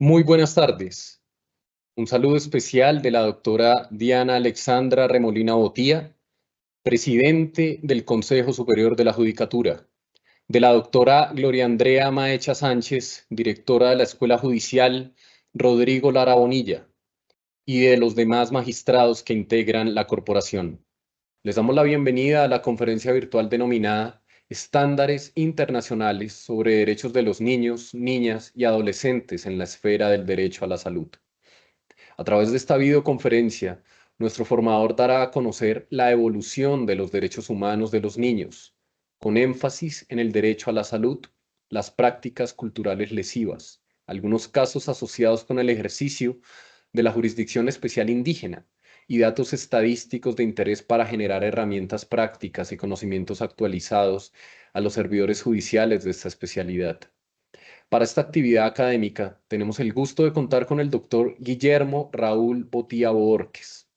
Muy buenas tardes. Un saludo especial de la doctora Diana Alexandra Remolina Botía, presidente del Consejo Superior de la Judicatura, de la doctora Gloria Andrea Maecha Sánchez, directora de la Escuela Judicial Rodrigo Lara Bonilla, y de los demás magistrados que integran la corporación. Les damos la bienvenida a la conferencia virtual denominada Estándares Internacionales sobre Derechos de los Niños, Niñas y Adolescentes en la Esfera del Derecho a la Salud. A través de esta videoconferencia, nuestro formador dará a conocer la evolución de los derechos humanos de los niños, con énfasis en el derecho a la salud, las prácticas culturales lesivas, algunos casos asociados con el ejercicio de la jurisdicción especial indígena y datos estadísticos de interés para generar herramientas prácticas y conocimientos actualizados a los servidores judiciales de esta especialidad. Para esta actividad académica tenemos el gusto de contar con el doctor Guillermo Raúl Botía Borges.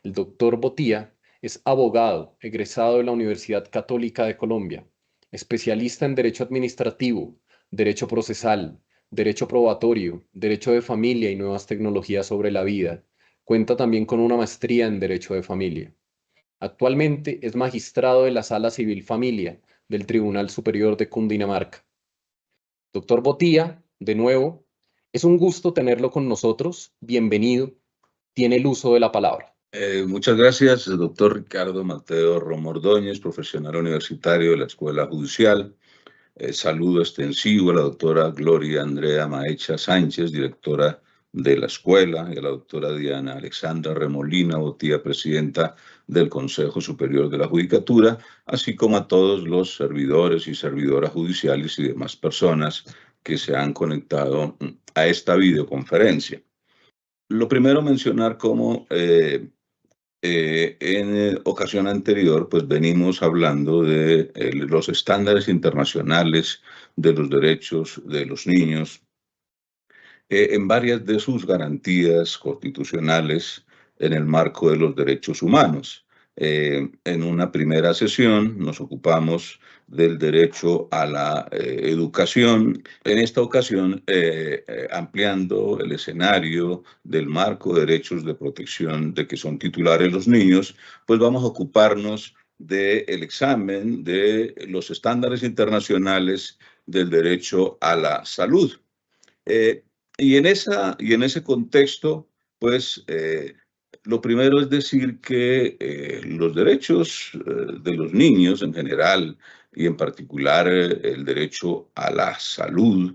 El doctor Botía es abogado, egresado de la Universidad Católica de Colombia, especialista en Derecho Administrativo, Derecho Procesal, Derecho Probatorio, Derecho de Familia y Nuevas Tecnologías sobre la Vida. Cuenta también con una maestría en Derecho de Familia. Actualmente es magistrado de la Sala Civil Familia del Tribunal Superior de Cundinamarca. Doctor Botía, de nuevo, es un gusto tenerlo con nosotros. Bienvenido. Tiene el uso de la palabra. Muchas gracias, doctor Ricardo Mateo Romo Ordóñez, profesional universitario de la Escuela Judicial. Saludo extensivo a la doctora Gloria Andrea Maecha Sánchez, directora de la escuela, y a la doctora Diana Alexandra Remolina Botía, presidenta del Consejo Superior de la Judicatura, así como a todos los servidores y servidoras judiciales y demás personas que se han conectado a esta videoconferencia. Lo primero, mencionar cómo en ocasión anterior, pues venimos hablando de los estándares internacionales de los derechos de los niños en varias de sus garantías constitucionales en el marco de los derechos humanos. En una primera sesión nos ocupamos del derecho a la educación, en esta ocasión ampliando el escenario del marco de derechos de protección de que son titulares los niños, pues vamos a ocuparnos del examen de los estándares internacionales del derecho a la salud. Y en ese contexto, pues, lo primero es decir que los derechos de los niños en general y en particular el derecho a la salud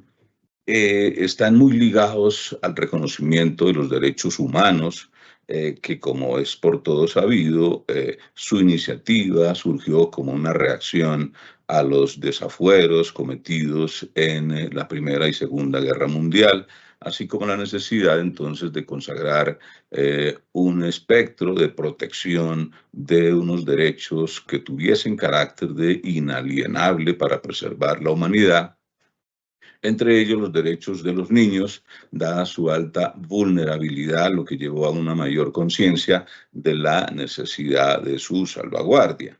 están muy ligados al reconocimiento de los derechos humanos, que como es por todo sabido, su iniciativa surgió como una reacción a los desafueros cometidos en la Primera y Segunda Guerra Mundial, así como la necesidad entonces de consagrar un espectro de protección de unos derechos que tuviesen carácter de inalienable para preservar la humanidad, entre ellos los derechos de los niños, dada su alta vulnerabilidad, lo que llevó a una mayor conciencia de la necesidad de su salvaguardia.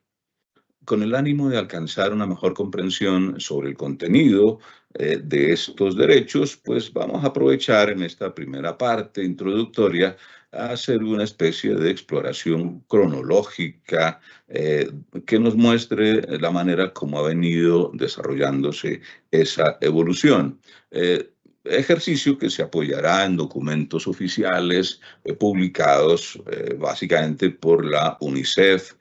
Con el ánimo de alcanzar una mejor comprensión sobre el contenido de estos derechos, pues vamos a aprovechar en esta primera parte introductoria a hacer una especie de exploración cronológica que nos muestre la manera como ha venido desarrollándose esa evolución. Ejercicio que se apoyará en documentos oficiales publicados básicamente por la UNICEF,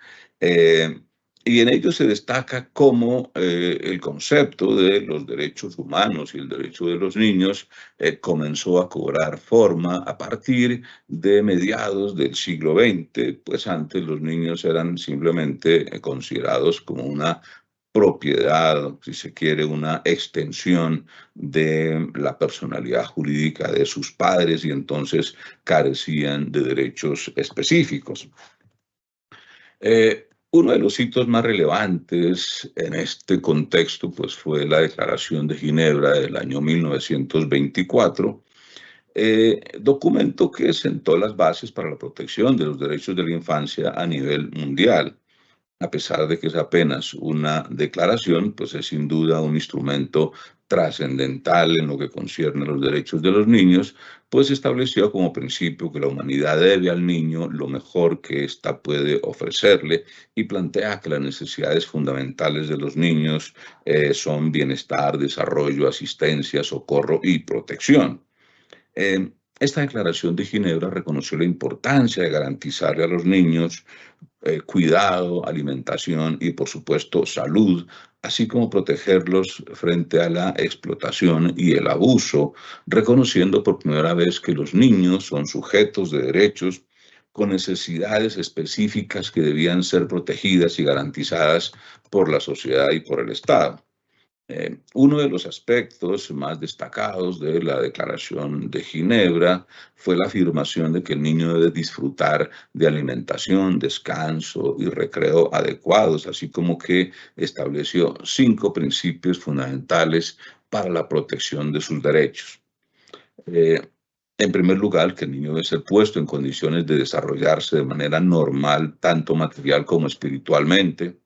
y en ello se destaca cómo el concepto de los derechos humanos y el derecho de los niños comenzó a cobrar forma a partir de mediados del siglo XX, pues antes los niños eran simplemente considerados como una propiedad, si se quiere, una extensión de la personalidad jurídica de sus padres y entonces carecían de derechos específicos. Uno de los hitos más relevantes en este contexto pues, fue la Declaración de Ginebra del año 1924, documento que sentó las bases para la protección de los derechos de la infancia a nivel mundial. a pesar de que es apenas una declaración, pues es sin duda un instrumento trascendental en lo que concierne a los derechos de los niños, pues estableció como principio que la humanidad debe al niño lo mejor que ésta puede ofrecerle y plantea que las necesidades fundamentales de los niños son bienestar, desarrollo, asistencia, socorro y protección. Esta Declaración de Ginebra reconoció la importancia de garantizarle a los niños cuidado, alimentación y, por supuesto, salud, así como protegerlos frente a la explotación y el abuso, reconociendo por primera vez que los niños son sujetos de derechos con necesidades específicas que debían ser protegidas y garantizadas por la sociedad y por el Estado. Uno de los aspectos más destacados de la Declaración de Ginebra fue la afirmación de que el niño debe disfrutar de alimentación, descanso y recreo adecuados, así como que estableció 5 principios fundamentales para la protección de sus derechos. Eh, en primer lugar, que el niño debe ser puesto en condiciones de desarrollarse de manera normal, tanto material como espiritualmente,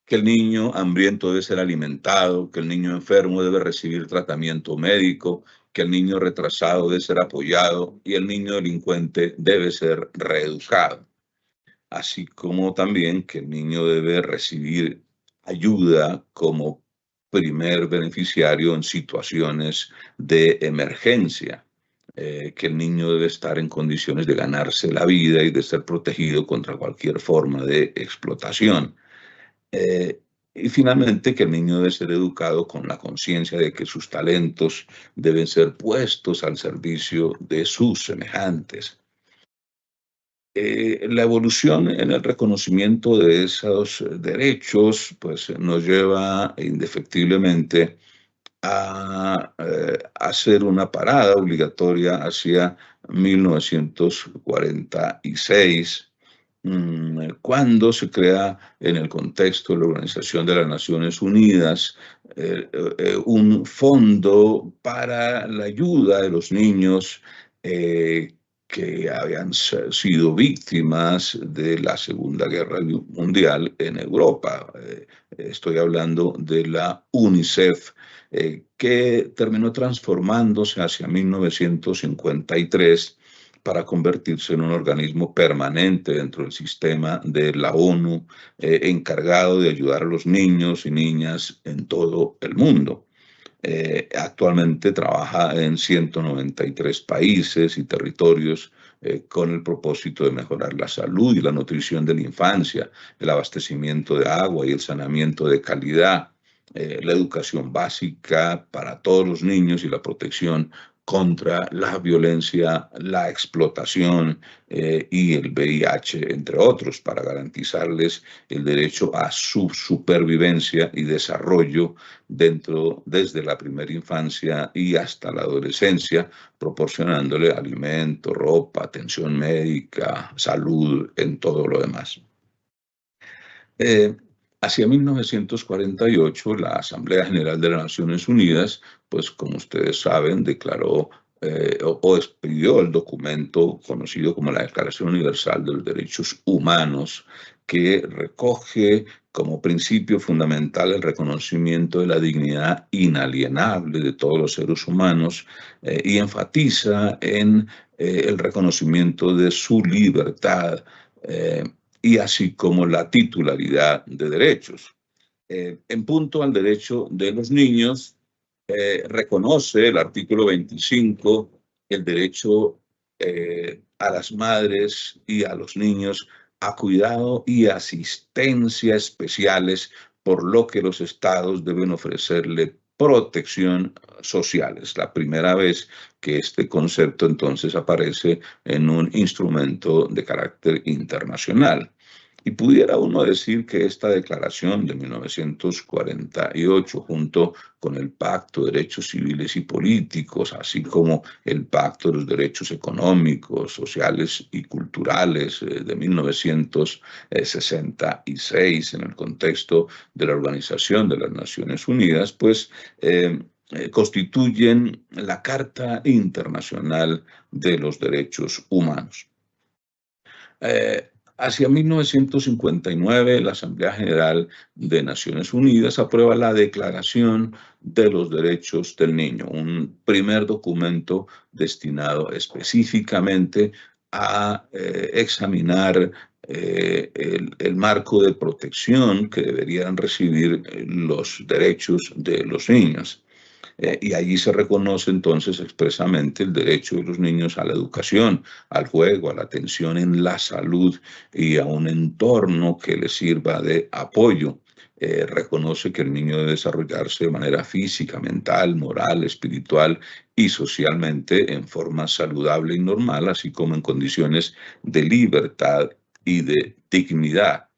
que el niño hambriento debe ser alimentado, que el niño enfermo debe recibir tratamiento médico, que el niño retrasado debe ser apoyado y el niño delincuente debe ser reeducado, así como también que el niño debe recibir ayuda como primer beneficiario en situaciones de emergencia, que el niño debe estar en condiciones de ganarse la vida y de ser protegido contra cualquier forma de explotación. Eh, y finalmente, que el niño debe ser educado con la conciencia de que sus talentos deben ser puestos al servicio de sus semejantes. La evolución en el reconocimiento de esos derechos, pues nos lleva indefectiblemente a hacer una parada obligatoria hacia 1946, cuando se crea en el contexto de la Organización de las Naciones Unidas un fondo para la ayuda de los niños que habían sido víctimas de la Segunda Guerra Mundial en Europa. Estoy hablando de la UNICEF, que terminó transformándose hacia 1953 para convertirse en un organismo permanente dentro del sistema de la ONU, encargado de ayudar a los niños y niñas en todo el mundo. Actualmente trabaja en 193 países y territorios con el propósito de mejorar la salud y la nutrición de la infancia, el abastecimiento de agua y el saneamiento de calidad, la educación básica para todos los niños y la protección contra la violencia, la explotación y el VIH, entre otros, para garantizarles el derecho a su supervivencia y desarrollo desde la primera infancia y hasta la adolescencia, proporcionándole alimento, ropa, atención médica, salud, en todo lo demás. Hacia 1948, la Asamblea General de las Naciones Unidas, pues como ustedes saben, declaró o expidió el documento conocido como la Declaración Universal de los Derechos Humanos, que recoge como principio fundamental el reconocimiento de la dignidad inalienable de todos los seres humanos y enfatiza en el reconocimiento de su libertad. Y así como la titularidad de derechos. En punto al derecho de los niños, reconoce el artículo 25 el derecho a las madres y a los niños a cuidado y asistencia especiales, por lo que los estados deben ofrecerle protección social. Es la primera vez que este concepto entonces aparece en un instrumento de carácter internacional. Y pudiera uno decir que esta declaración de 1948, junto con el Pacto de Derechos Civiles y Políticos, así como el Pacto de los Derechos Económicos, Sociales y Culturales de 1966, en el contexto de la Organización de las Naciones Unidas, pues constituyen la Carta Internacional de los Derechos Humanos. Hacia 1959, la Asamblea General de Naciones Unidas aprueba la Declaración de los Derechos del Niño, un primer documento destinado específicamente a examinar el marco de protección que deberían recibir los derechos de los niños. Y allí se reconoce entonces expresamente el derecho de los niños a la educación, al juego, a la atención en la salud y a un entorno que les sirva de apoyo. Reconoce que el niño debe desarrollarse de manera física, mental, moral, espiritual y socialmente en forma saludable y normal, así como en condiciones de libertad y de dignidad.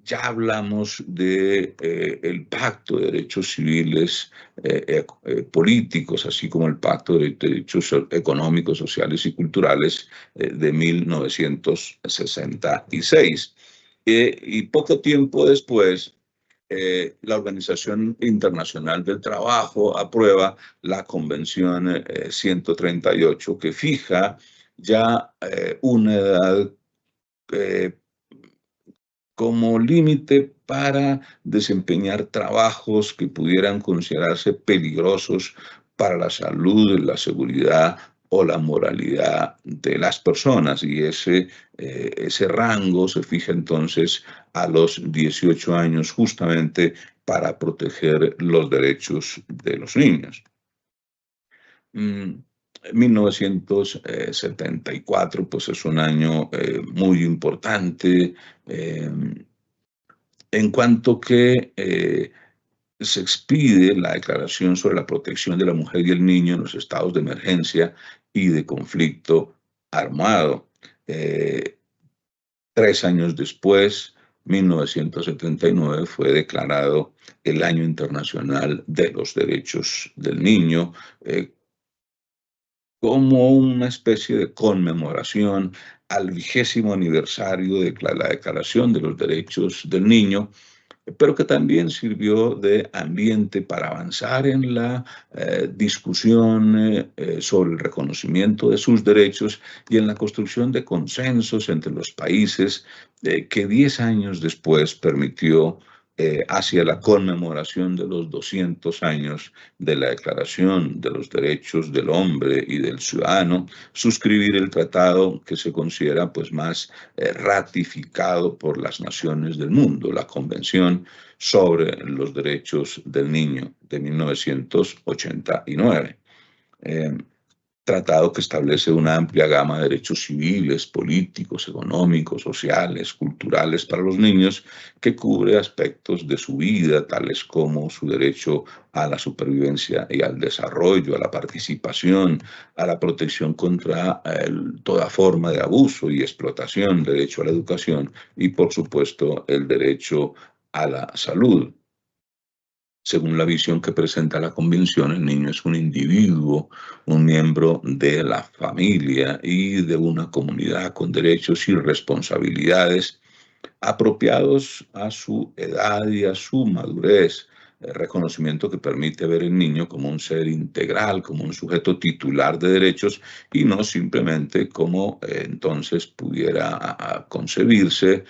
Ya hablamos de el Pacto de Derechos Civiles políticos, así como el Pacto de Derechos Económicos, Sociales y Culturales de 1966. Y poco tiempo después, la Organización Internacional del Trabajo aprueba la Convención 138, que fija ya una edad como límite para desempeñar trabajos que pudieran considerarse peligrosos para la salud, la seguridad o la moralidad de las personas. Y ese rango se fija entonces a los 18 años justamente para proteger los derechos de los niños. 1974, pues es un año muy importante en cuanto que se expide la Declaración sobre la Protección de la Mujer y el Niño en los estados de emergencia y de conflicto armado. 3 años después, 1979, fue declarado el Año Internacional de los Derechos del Niño, como una especie de conmemoración al 20º aniversario de la Declaración de los Derechos del Niño, pero que también sirvió de ambiente para avanzar en la discusión sobre el reconocimiento de sus derechos y en la construcción de consensos entre los países que 10 años después permitió hacia la conmemoración de los 200 años de la Declaración de los Derechos del Hombre y del Ciudadano, suscribir el tratado que se considera pues más ratificado por las naciones del mundo, la Convención sobre los Derechos del Niño de 1989. Tratado que establece una amplia gama de derechos civiles, políticos, económicos, sociales, culturales para los niños, que cubre aspectos de su vida, tales como su derecho a la supervivencia y al desarrollo, a la participación, a la protección contra toda forma de abuso y explotación, derecho a la educación y, por supuesto, el derecho a la salud. Según la visión que presenta la Convención, el niño es un individuo, un miembro de la familia y de una comunidad con derechos y responsabilidades apropiados a su edad y a su madurez. Reconocimiento que permite ver al niño como un ser integral, como un sujeto titular de derechos y no simplemente como entonces pudiera concebirse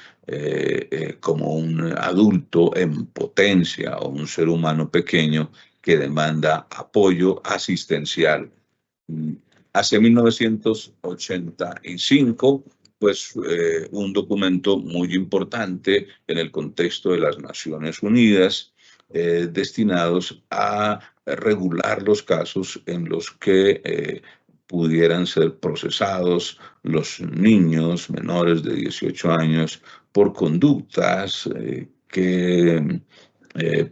como un adulto en potencia o un ser humano pequeño que demanda apoyo asistencial. Hacia 1985, pues un documento muy importante en el contexto de las Naciones Unidas, destinados a regular los casos en los que pudieran ser procesados los niños menores de 18 años por conductas que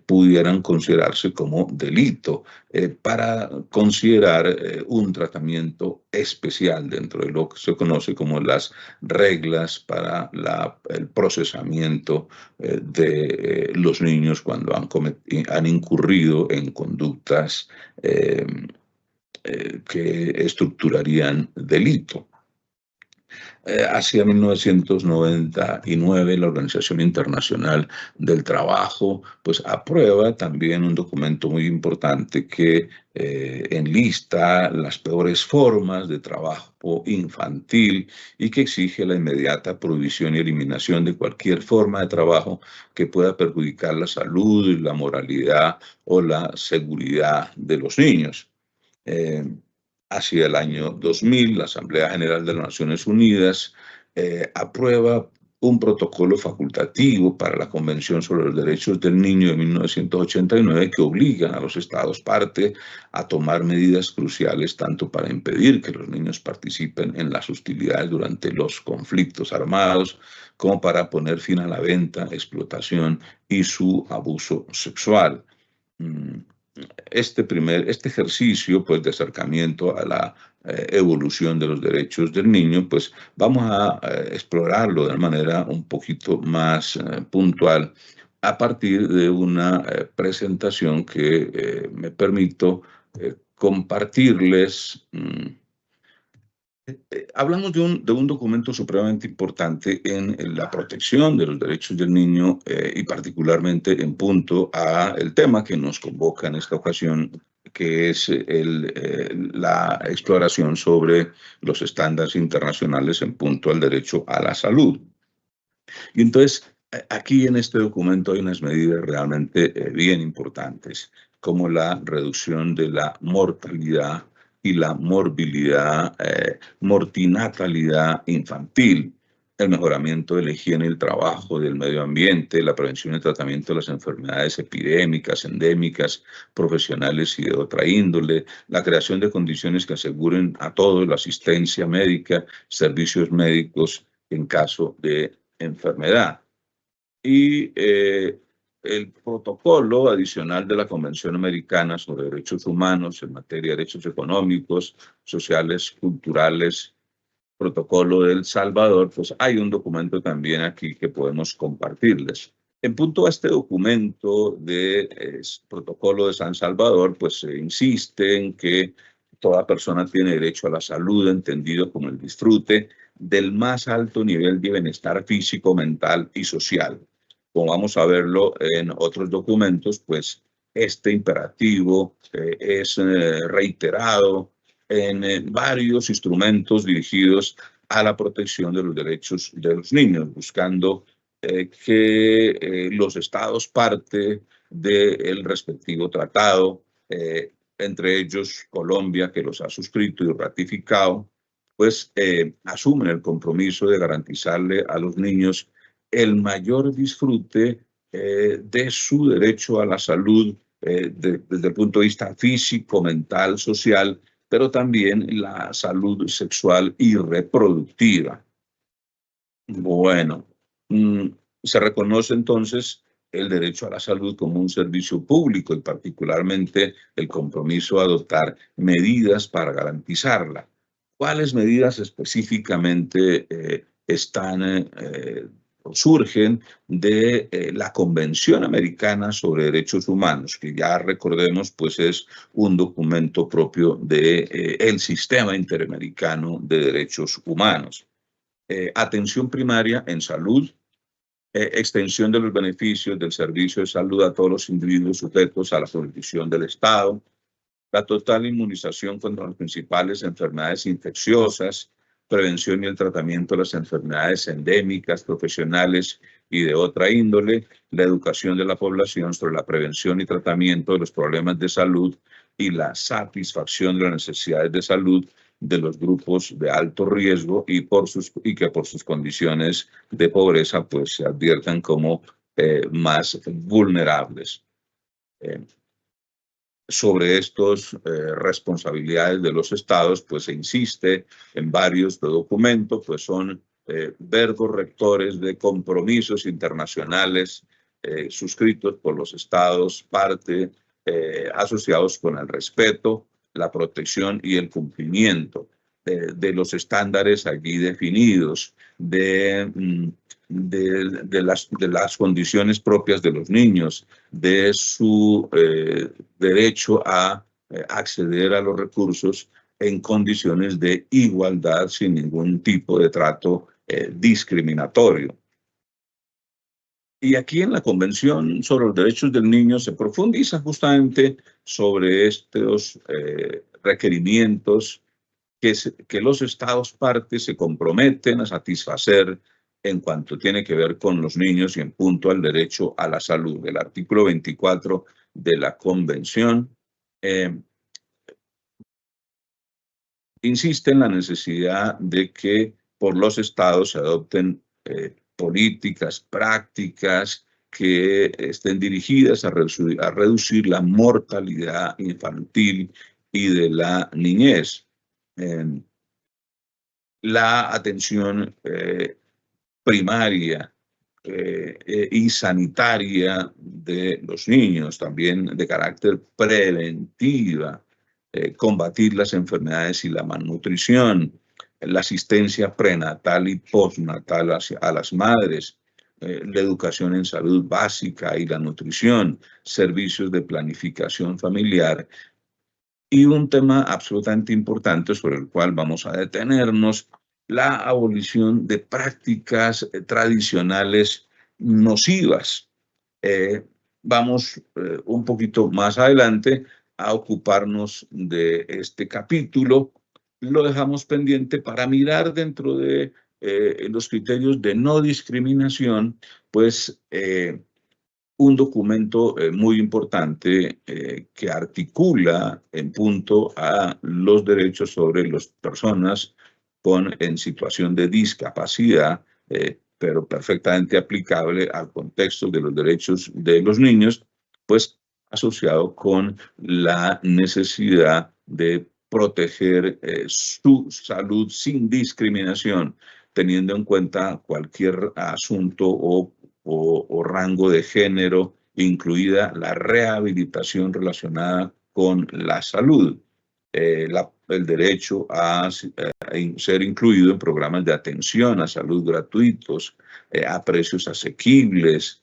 pudieran considerarse como delito para considerar un tratamiento especial dentro de lo que se conoce como las reglas para el procesamiento de los niños cuando han incurrido en conductas que estructurarían delito. Hacia 1999, la Organización Internacional del Trabajo pues aprueba también un documento muy importante que enlista las peores formas de trabajo infantil y que exige la inmediata prohibición y eliminación de cualquier forma de trabajo que pueda perjudicar la salud, la moralidad o la seguridad de los niños. Hacia el año 2000, la Asamblea General de las Naciones Unidas aprueba un protocolo facultativo para la Convención sobre los Derechos del Niño de 1989 que obliga a los Estados parte a tomar medidas cruciales tanto para impedir que los niños participen en las hostilidades durante los conflictos armados como para poner fin a la venta, explotación y su abuso sexual. Este ejercicio pues, de acercamiento a la evolución de los derechos del niño, pues vamos a explorarlo de manera un poquito más puntual a partir de una presentación que me permito compartirles. Hablamos de un documento supremamente importante en la protección de los derechos del niño y particularmente en punto a el tema que nos convoca en esta ocasión, que es la exploración sobre los estándares internacionales en punto al derecho a la salud. Y entonces, aquí en este documento hay unas medidas realmente bien importantes, como la reducción de la mortalidad y la morbilidad, mortinatalidad infantil, el mejoramiento de la higiene y el trabajo, del medio ambiente, la prevención y el tratamiento de las enfermedades epidémicas, endémicas, profesionales y de otra índole, la creación de condiciones que aseguren a todos la asistencia médica, servicios médicos en caso de enfermedad. Y el protocolo adicional de la Convención Americana sobre Derechos Humanos en materia de derechos económicos, sociales, culturales, protocolo de El Salvador, pues hay un documento también aquí que podemos compartirles. En punto a este documento de protocolo de San Salvador, pues se insiste en que toda persona tiene derecho a la salud, entendido como el disfrute del más alto nivel de bienestar físico, mental y social. Como vamos a verlo en otros documentos, pues este imperativo es reiterado en varios instrumentos dirigidos a la protección de los derechos de los niños, buscando que los estados parte del respectivo tratado, entre ellos Colombia, que los ha suscrito y ratificado, pues asumen el compromiso de garantizarle a los niños el mayor disfrute de su derecho a la salud desde el punto de vista físico, mental, social, pero también la salud sexual y reproductiva. Bueno, se reconoce entonces el derecho a la salud como un servicio público y particularmente el compromiso a adoptar medidas para garantizarla. ¿Cuáles medidas específicamente surgen de la Convención Americana sobre Derechos Humanos, que ya recordemos, pues es un documento propio de el Sistema Interamericano de Derechos Humanos? Atención primaria en salud, extensión de los beneficios del servicio de salud a todos los individuos sujetos a la jurisdicción del Estado, la total inmunización contra las principales enfermedades infecciosas, prevención y el tratamiento de las enfermedades endémicas, profesionales y de otra índole, la educación de la población sobre la prevención y tratamiento de los problemas de salud y la satisfacción de las necesidades de salud de los grupos de alto riesgo y que por sus condiciones de pobreza pues se adviertan como más vulnerables. Sobre estas responsabilidades de los estados, pues se insiste en varios documentos, pues son verbos rectores de compromisos internacionales suscritos por los estados, parte asociados con el respeto, la protección y el cumplimiento de los estándares allí definidos, de las condiciones propias de los niños, de su derecho a acceder a los recursos en condiciones de igualdad sin ningún tipo de trato discriminatorio. Y aquí en la Convención sobre los Derechos del Niño se profundiza justamente sobre estos requerimientos que los Estados partes se comprometen a satisfacer en cuanto tiene que ver con los niños y en punto al derecho a la salud. El artículo 24 de la Convención insiste en la necesidad de que por los Estados se adopten políticas, prácticas que estén dirigidas a reducir la mortalidad infantil y de la niñez. La atención primaria y sanitaria de los niños, también de carácter preventiva, combatir las enfermedades y la malnutrición, la asistencia prenatal y postnatal a las madres, la educación en salud básica y la nutrición, servicios de planificación familiar. Y un tema absolutamente importante sobre el cual vamos a detenernos, la abolición de prácticas tradicionales nocivas. Vamos un poquito más adelante a ocuparnos de este capítulo. Lo dejamos pendiente para mirar dentro de los criterios de no discriminación, pues un documento muy importante que articula en punto a los derechos sobre las personas en situación de discapacidad, pero perfectamente aplicable al contexto de los derechos de los niños, pues asociado con la necesidad de proteger su salud sin discriminación, teniendo en cuenta cualquier asunto o rango de género, incluida la rehabilitación relacionada con la salud, el derecho a ser incluido en programas de atención a salud gratuitos, a precios asequibles,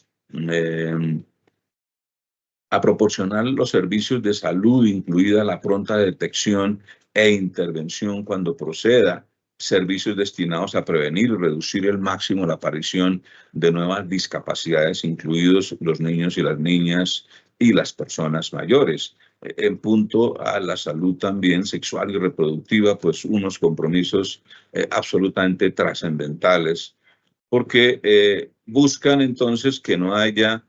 a proporcionar los servicios de salud, incluida la pronta detección e intervención cuando proceda, servicios destinados a prevenir y reducir el máximo la aparición de nuevas discapacidades, incluidos los niños y las niñas y las personas mayores. En punto a la salud también sexual y reproductiva, pues unos compromisos absolutamente trascendentales, porque buscan entonces que no haya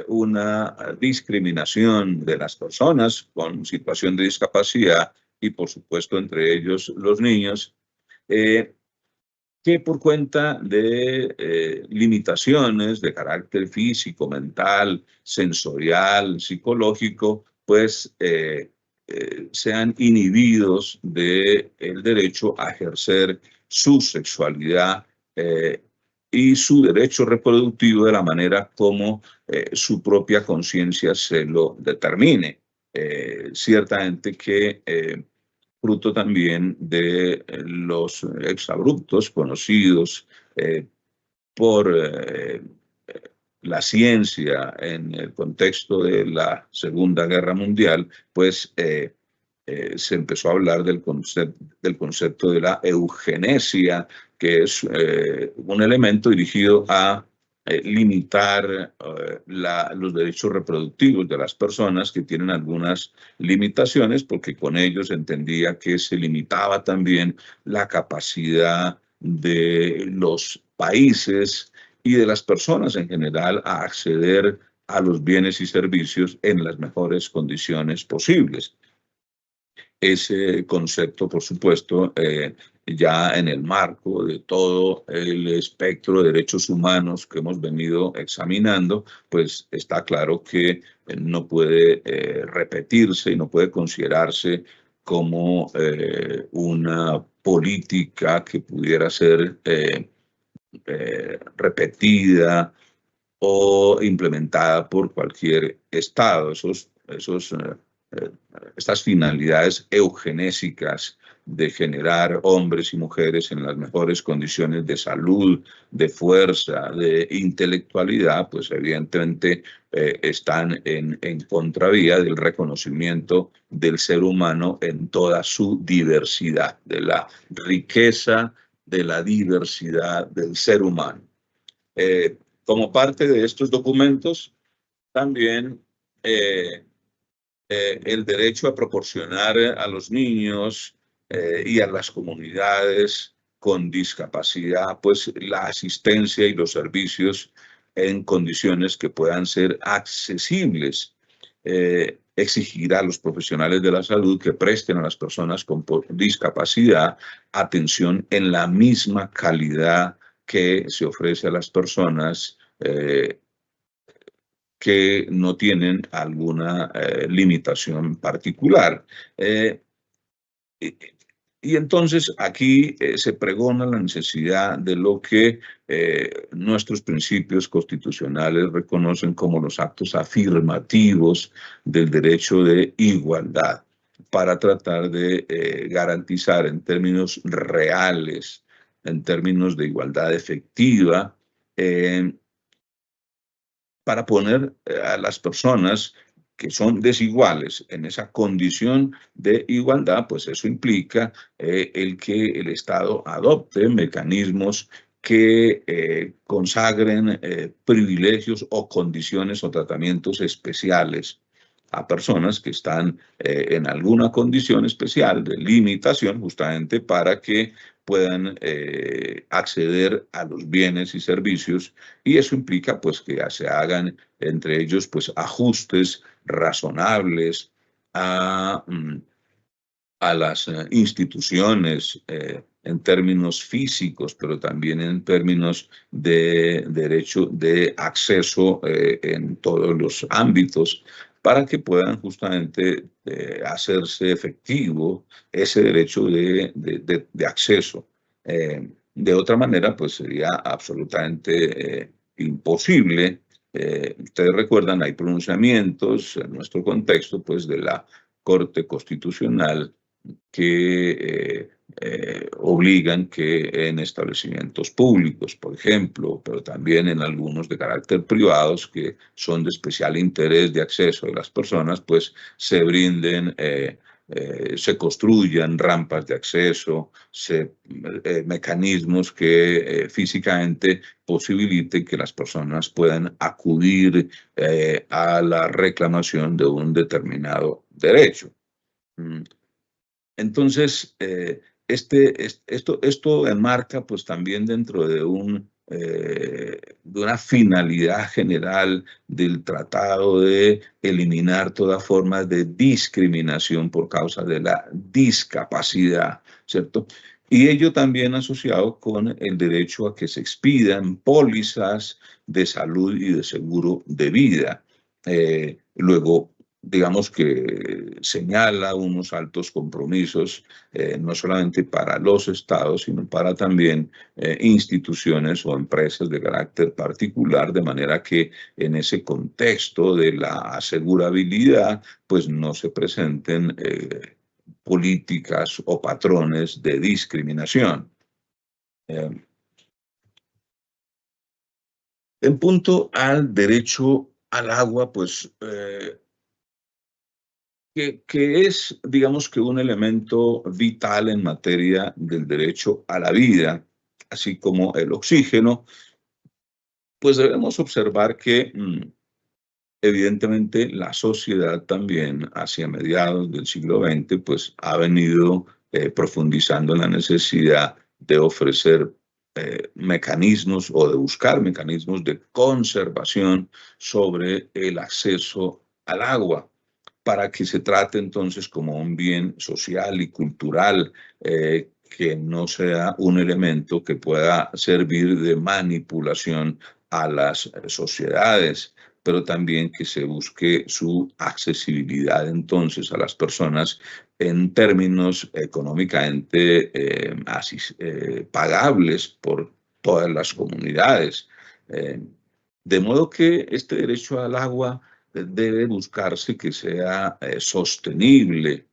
una discriminación de las personas con situación de discapacidad y, por supuesto, entre ellos los niños, que por cuenta de limitaciones de carácter físico, mental, sensorial, psicológico, pues sean inhibidos del derecho a ejercer su sexualidad y su derecho reproductivo de la manera como su propia conciencia se lo determine. Ciertamente que fruto también de los exabruptos conocidos por la ciencia en el contexto de la Segunda Guerra Mundial, pues se empezó a hablar del concepto de la eugenesia, que es un elemento dirigido a limitar los derechos reproductivos de las personas que tienen algunas limitaciones, porque con ellos se entendía que se limitaba también la capacidad de los países y de las personas en general a acceder a los bienes y servicios en las mejores condiciones posibles. Ese concepto, por supuesto, ya en el marco de todo el espectro de derechos humanos que hemos venido examinando, pues está claro que no puede repetirse y no puede considerarse como una política que pudiera ser repetida o implementada por cualquier Estado. Estas finalidades eugenésicas de generar hombres y mujeres en las mejores condiciones de salud, de fuerza, de intelectualidad, pues evidentemente están en contravía del reconocimiento del ser humano en toda su diversidad, de la riqueza, de la diversidad del ser humano. Como parte de estos documentos, también el derecho a proporcionar a los niños y a las comunidades con discapacidad, pues la asistencia y los servicios en condiciones que puedan ser accesibles. Exigirá a los profesionales de la salud que presten a las personas con discapacidad atención en la misma calidad que se ofrece a las personas que no tienen alguna limitación particular. Y entonces aquí se pregona la necesidad de lo que nuestros principios constitucionales reconocen como los actos afirmativos del derecho de igualdad, para tratar de garantizar en términos reales, en términos de igualdad efectiva, para poner a las personas que son desiguales en esa condición de igualdad, pues eso implica el que el Estado adopte mecanismos que consagren privilegios o condiciones o tratamientos especiales a personas que están en alguna condición especial de limitación, justamente para que puedan acceder a los bienes y servicios, y eso implica pues que se hagan entre ellos pues ajustes razonables a las instituciones en términos físicos, pero también en términos de derecho de acceso en todos los ámbitos, para que puedan justamente hacerse efectivo ese derecho de acceso. De otra manera, pues sería absolutamente imposible. Ustedes recuerdan, hay pronunciamientos en nuestro contexto, pues, de la Corte Constitucional que obligan que en establecimientos públicos, por ejemplo, pero también en algunos de carácter privados que son de especial interés de acceso de las personas, pues se brinden, se construyan rampas de acceso, mecanismos que físicamente posibiliten que las personas puedan acudir a la reclamación de un determinado derecho. Entonces, esto enmarca pues también dentro de una finalidad general del tratado de eliminar toda forma de discriminación por causa de la discapacidad, ¿cierto? Y ello también asociado con el derecho a que se expidan pólizas de salud y de seguro de vida. Luego, digamos que señala unos altos compromisos, no solamente para los estados, sino para también instituciones o empresas de carácter particular, de manera que en ese contexto de la asegurabilidad, pues no se presenten políticas o patrones de discriminación. En punto al derecho al agua, pues que es, digamos que un elemento vital en materia del derecho a la vida, así como el oxígeno, pues debemos observar que evidentemente la sociedad también hacia mediados del siglo XX pues ha venido profundizando en la necesidad de ofrecer mecanismos o de buscar mecanismos de conservación sobre el acceso al agua, para que se trate entonces como un bien social y cultural, que no sea un elemento que pueda servir de manipulación a las sociedades, pero también que se busque su accesibilidad entonces a las personas en términos económicamente pagables por todas las comunidades. De modo que este derecho al agua debe buscarse que sea sostenible,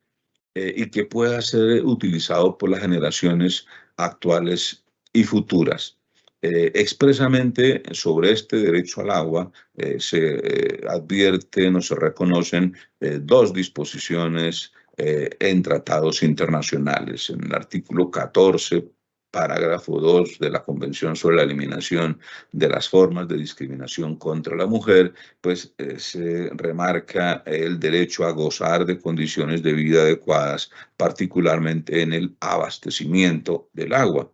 y que pueda ser utilizado por las generaciones actuales y futuras. Expresamente sobre este derecho al agua se advierten o se reconocen dos disposiciones en tratados internacionales. En el artículo 14, parágrafo 2 de la Convención sobre la Eliminación de las Formas de Discriminación contra la Mujer, pues se remarca el derecho a gozar de condiciones de vida adecuadas, particularmente en el abastecimiento del agua.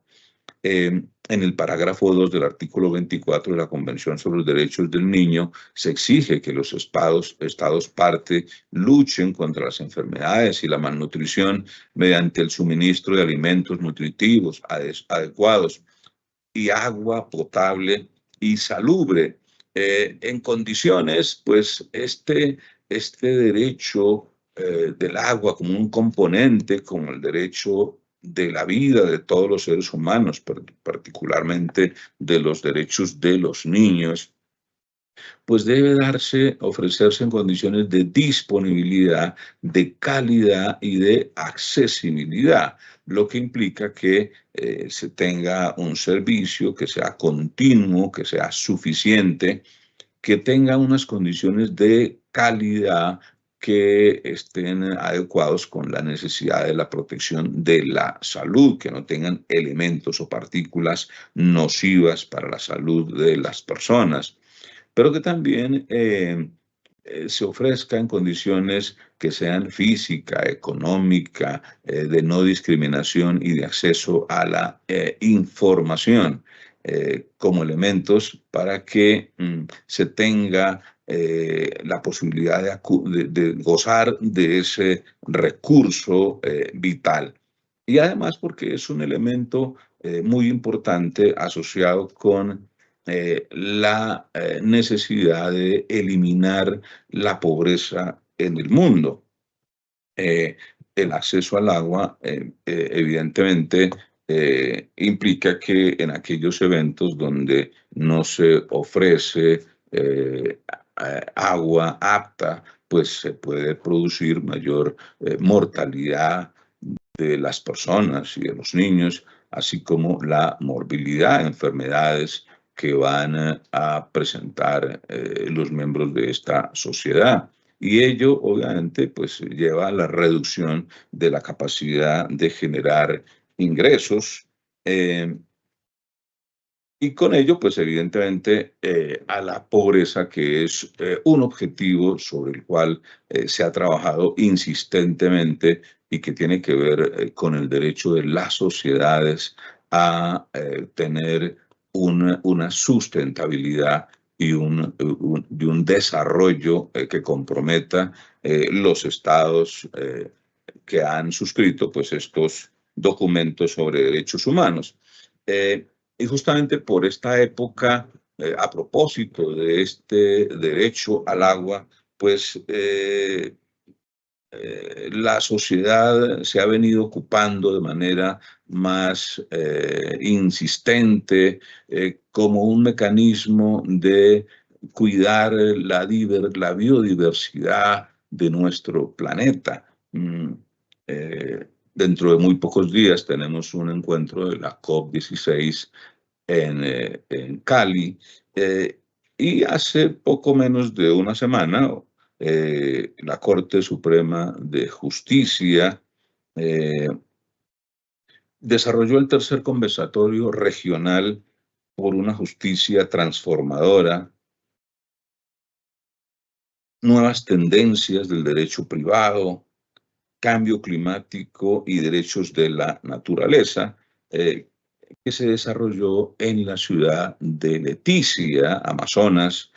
En el parágrafo 2 del artículo 24 de la Convención sobre los Derechos del Niño se exige que los estados parte luchen contra las enfermedades y la malnutrición mediante el suministro de alimentos nutritivos adecuados y agua potable y salubre. En condiciones, pues este derecho del agua como un componente, como el derecho de la vida de todos los seres humanos, particularmente de los derechos de los niños, pues debe ofrecerse en condiciones de disponibilidad, de calidad y de accesibilidad, lo que implica que se tenga un servicio que sea continuo, que sea suficiente, que tenga unas condiciones de calidad que estén adecuados con la necesidad de la protección de la salud, que no tengan elementos o partículas nocivas para la salud de las personas, pero que también se ofrezca en condiciones que sean física, económica, de no discriminación y de acceso a la información como elementos para que se tenga la posibilidad de gozar de ese recurso vital. Y además porque es un elemento muy importante asociado con la necesidad de eliminar la pobreza en el mundo. El acceso al agua, evidentemente, implica que en aquellos eventos donde no se ofrece agua apta, pues se puede producir mayor mortalidad de las personas y de los niños, así como la morbilidad, enfermedades que van a presentar los miembros de esta sociedad. Y ello, obviamente, pues lleva a la reducción de la capacidad de generar ingresos y con ello, pues evidentemente, a la pobreza, que es un objetivo sobre el cual se ha trabajado insistentemente y que tiene que ver con el derecho de las sociedades a tener una sustentabilidad y un desarrollo que comprometa los estados que han suscrito pues, estos documentos sobre derechos humanos. Y justamente por esta época, a propósito de este derecho al agua, pues la sociedad se ha venido ocupando de manera más insistente como un mecanismo de cuidar la biodiversidad de nuestro planeta. Dentro de muy pocos días tenemos un encuentro de la COP16 en Cali, y hace poco menos de una semana la Corte Suprema de Justicia desarrolló el tercer conversatorio regional por una justicia transformadora, nuevas tendencias del derecho privado, cambio climático y derechos de la naturaleza, que se desarrolló en la ciudad de Leticia, Amazonas,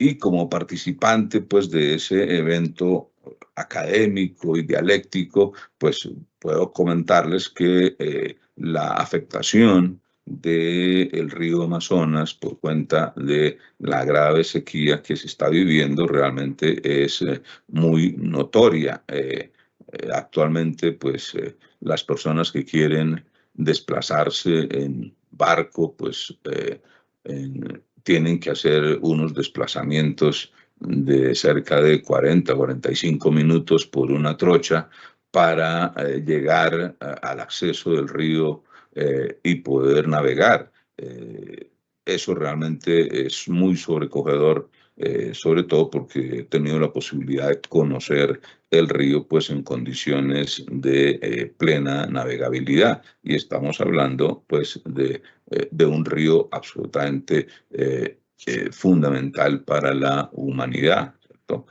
y como participante pues, de ese evento académico y dialéctico, pues puedo comentarles que la afectación del río Amazonas por cuenta de la grave sequía que se está viviendo realmente es muy notoria. Actualmente, pues las personas que quieren desplazarse en barco, pues tienen que hacer unos desplazamientos de cerca de 40, 45 minutos por una trocha para llegar al acceso del río y poder navegar. Eso realmente es muy sobrecogedor, sobre todo porque he tenido la posibilidad de conocer el río pues en condiciones de plena navegabilidad, y estamos hablando pues de un río absolutamente fundamental para la humanidad, ¿cierto?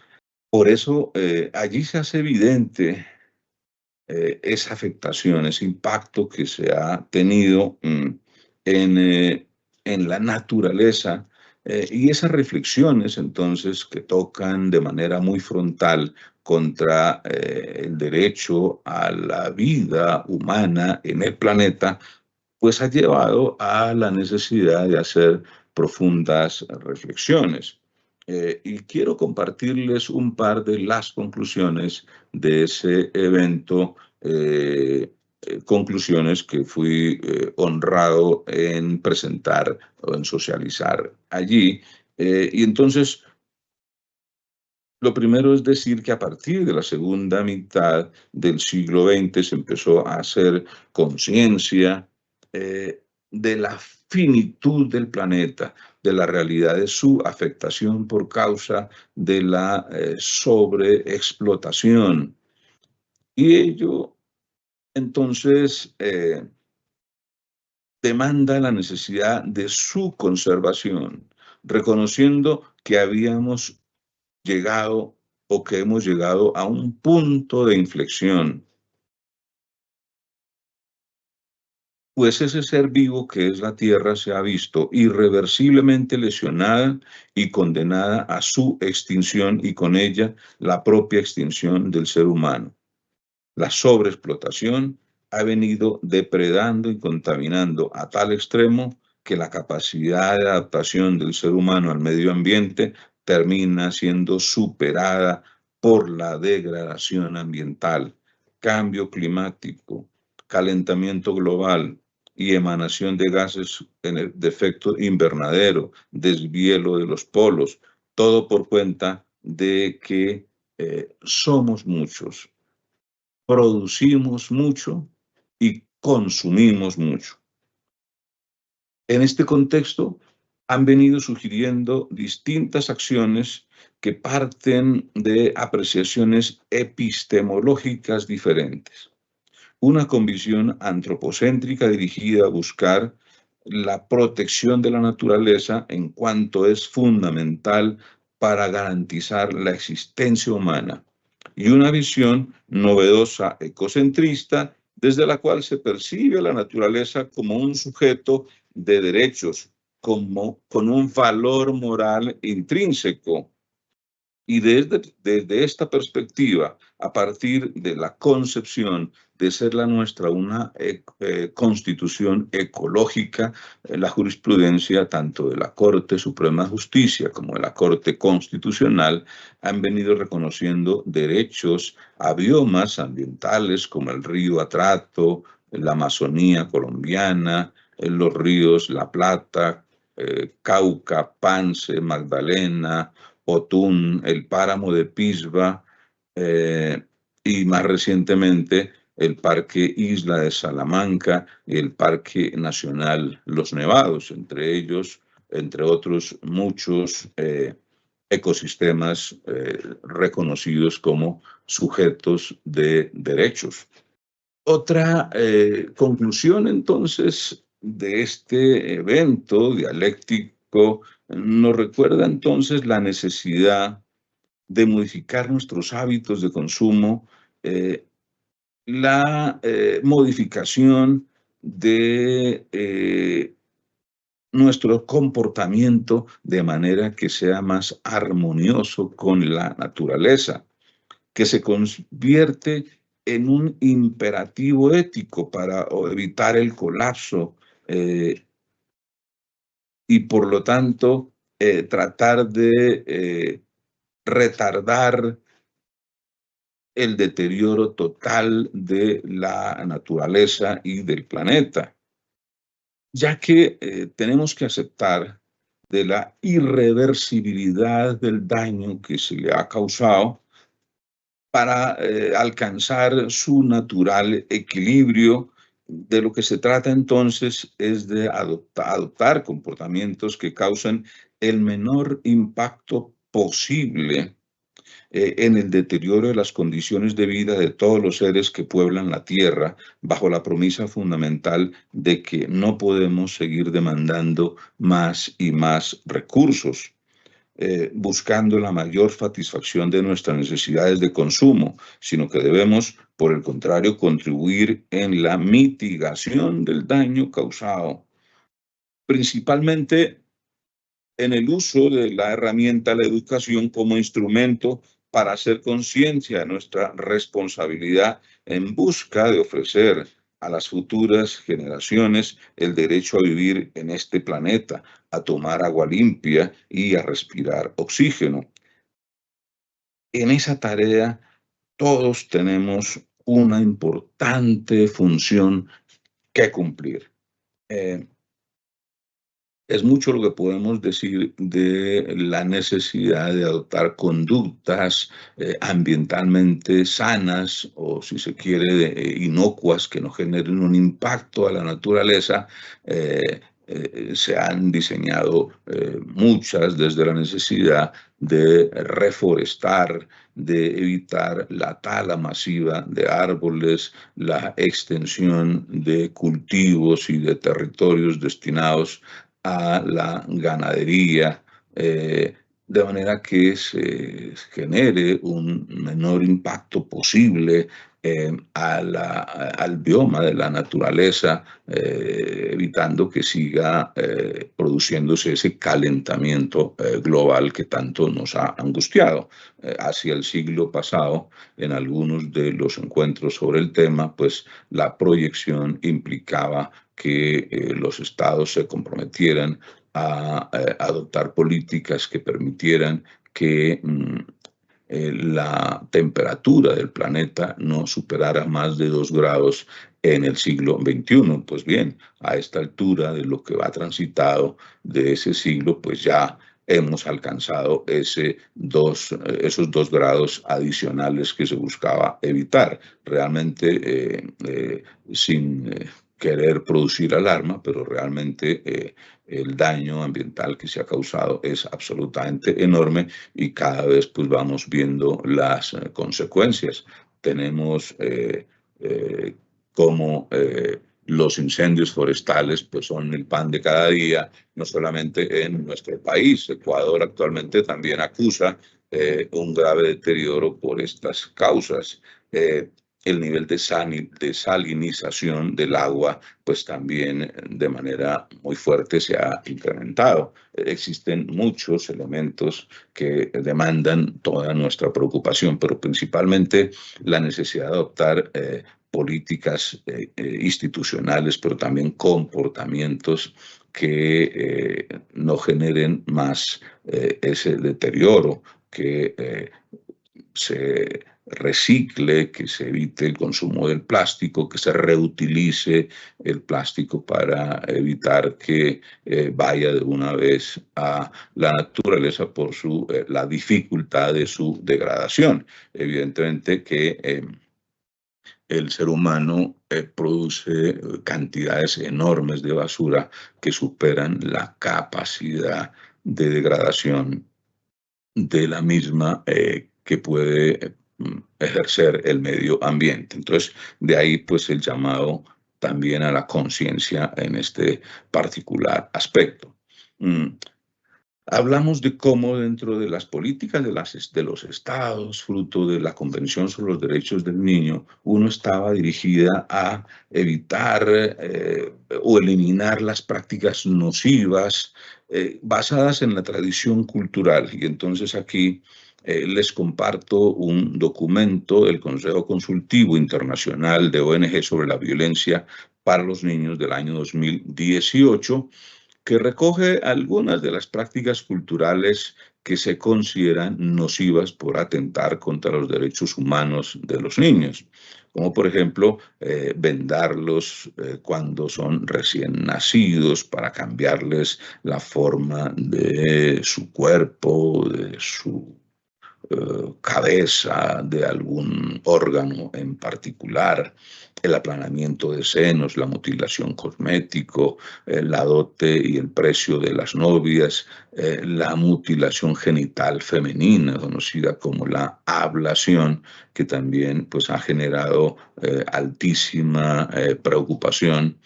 Por eso allí se hace evidente esa afectación, ese impacto que se ha tenido en la naturaleza, y esas reflexiones entonces que tocan de manera muy frontal contra el derecho a la vida humana en el planeta, pues ha llevado a la necesidad de hacer profundas reflexiones. Y quiero compartirles un par de las conclusiones de ese evento, conclusiones que fui honrado en presentar o en socializar allí. Y entonces, lo primero es decir que a partir de la segunda mitad del siglo XX se empezó a hacer conciencia de la finitud del planeta, de la realidad de su afectación por causa de la sobreexplotación. Y ello, entonces, demanda la necesidad de su conservación, reconociendo que habíamos llegado o que hemos llegado a un punto de inflexión, pues ese ser vivo que es la Tierra se ha visto irreversiblemente lesionada y condenada a su extinción, y con ella la propia extinción del ser humano. La sobreexplotación ha venido depredando y contaminando a tal extremo que la capacidad de adaptación del ser humano al medio ambiente termina siendo superada por la degradación ambiental, cambio climático, calentamiento global y emanación de gases de efecto invernadero, deshielo de los polos, todo por cuenta de que somos muchos, producimos mucho y consumimos mucho. En este contexto, han venido sugiriendo distintas acciones que parten de apreciaciones epistemológicas diferentes. Una con visión antropocéntrica dirigida a buscar la protección de la naturaleza en cuanto es fundamental para garantizar la existencia humana, y una visión novedosa ecocentrista desde la cual se percibe a la naturaleza como un sujeto de derechos, como con un valor moral intrínseco. Y desde esta perspectiva, a partir de la concepción de ser la nuestra una constitución ecológica, la jurisprudencia tanto de la Corte Suprema de Justicia como de la Corte Constitucional han venido reconociendo derechos a biomas ambientales como el río Atrato, la Amazonía colombiana, los ríos La Plata, Cauca, Pance, Magdalena, Otún, el páramo de Pisba, y más recientemente el Parque Isla de Salamanca y el Parque Nacional Los Nevados, entre ellos, entre otros muchos ecosistemas reconocidos como sujetos de derechos. Otra conclusión entonces de este evento dialéctico nos recuerda entonces la necesidad de modificar nuestros hábitos de consumo, la modificación de nuestro comportamiento de manera que sea más armonioso con la naturaleza, que se convierte en un imperativo ético para evitar el colapso, y por lo tanto tratar de retardar el deterioro total de la naturaleza y del planeta, ya que tenemos que aceptar de la irreversibilidad del daño que se le ha causado para alcanzar su natural equilibrio. De lo que se trata entonces es de adoptar comportamientos que causen el menor impacto posible en el deterioro de las condiciones de vida de todos los seres que pueblan la Tierra, bajo la premisa fundamental de que no podemos seguir demandando más y más recursos, buscando la mayor satisfacción de nuestras necesidades de consumo, sino que debemos, por el contrario, contribuir en la mitigación del daño causado, principalmente en el uso de la herramienta la educación como instrumento para hacer conciencia de nuestra responsabilidad en busca de ofrecer a las futuras generaciones el derecho a vivir en este planeta, a tomar agua limpia y a respirar oxígeno. En esa tarea todos tenemos una importante función que cumplir. Es mucho lo que podemos decir de la necesidad de adoptar conductas ambientalmente sanas o, si se quiere, inocuas, que no generen un impacto a la naturaleza. Se han diseñado muchas desde la necesidad de reforestar, de evitar la tala masiva de árboles, la extensión de cultivos y de territorios destinados a la ganadería, de manera que se genere un menor impacto posible al bioma de la naturaleza, evitando que siga produciéndose ese calentamiento global que tanto nos ha angustiado. Hacia el siglo pasado, en algunos de los encuentros sobre el tema, pues la proyección implicaba que los estados se comprometieran a adoptar políticas que permitieran que la temperatura del planeta no superara más de 2 grados en el siglo XXI. Pues bien, a esta altura de lo que va transitado de ese siglo, pues ya hemos alcanzado esos 2 grados adicionales que se buscaba evitar. Realmente sin querer producir alarma, pero realmente el daño ambiental que se ha causado es absolutamente enorme y cada vez pues vamos viendo las consecuencias. Tenemos como los incendios forestales pues son el pan de cada día, no solamente en nuestro país. Ecuador actualmente también acusa un grave deterioro por estas causas. El nivel de salinización del agua, pues también de manera muy fuerte se ha incrementado. Existen muchos elementos que demandan toda nuestra preocupación, pero principalmente la necesidad de adoptar políticas institucionales, pero también comportamientos que no generen más ese deterioro, que se recicle, que se evite el consumo del plástico, que se reutilice el plástico para evitar que vaya de una vez a la naturaleza por la dificultad de su degradación. Evidentemente que el ser humano produce cantidades enormes de basura que superan la capacidad de degradación de la misma que puede ejercer el medio ambiente. Entonces, de ahí pues el llamado también a la conciencia en este particular aspecto. Hablamos de cómo dentro de las políticas de los estados, fruto de la Convención sobre los Derechos del Niño, uno estaba dirigida a evitar o eliminar las prácticas nocivas basadas en la tradición cultural. Y entonces aquí les comparto un documento del Consejo Consultivo Internacional de ONG sobre la Violencia para los Niños del año 2018, que recoge algunas de las prácticas culturales que se consideran nocivas por atentar contra los derechos humanos de los niños. como por ejemplo vendarlos cuando son recién nacidos para cambiarles la forma de su cuerpo, de su cabeza, de algún órgano en particular, el aplanamiento de senos, la mutilación cosmético, la dote y el precio de las novias, la mutilación genital femenina, conocida como la ablación, que también pues, ha generado altísima preocupación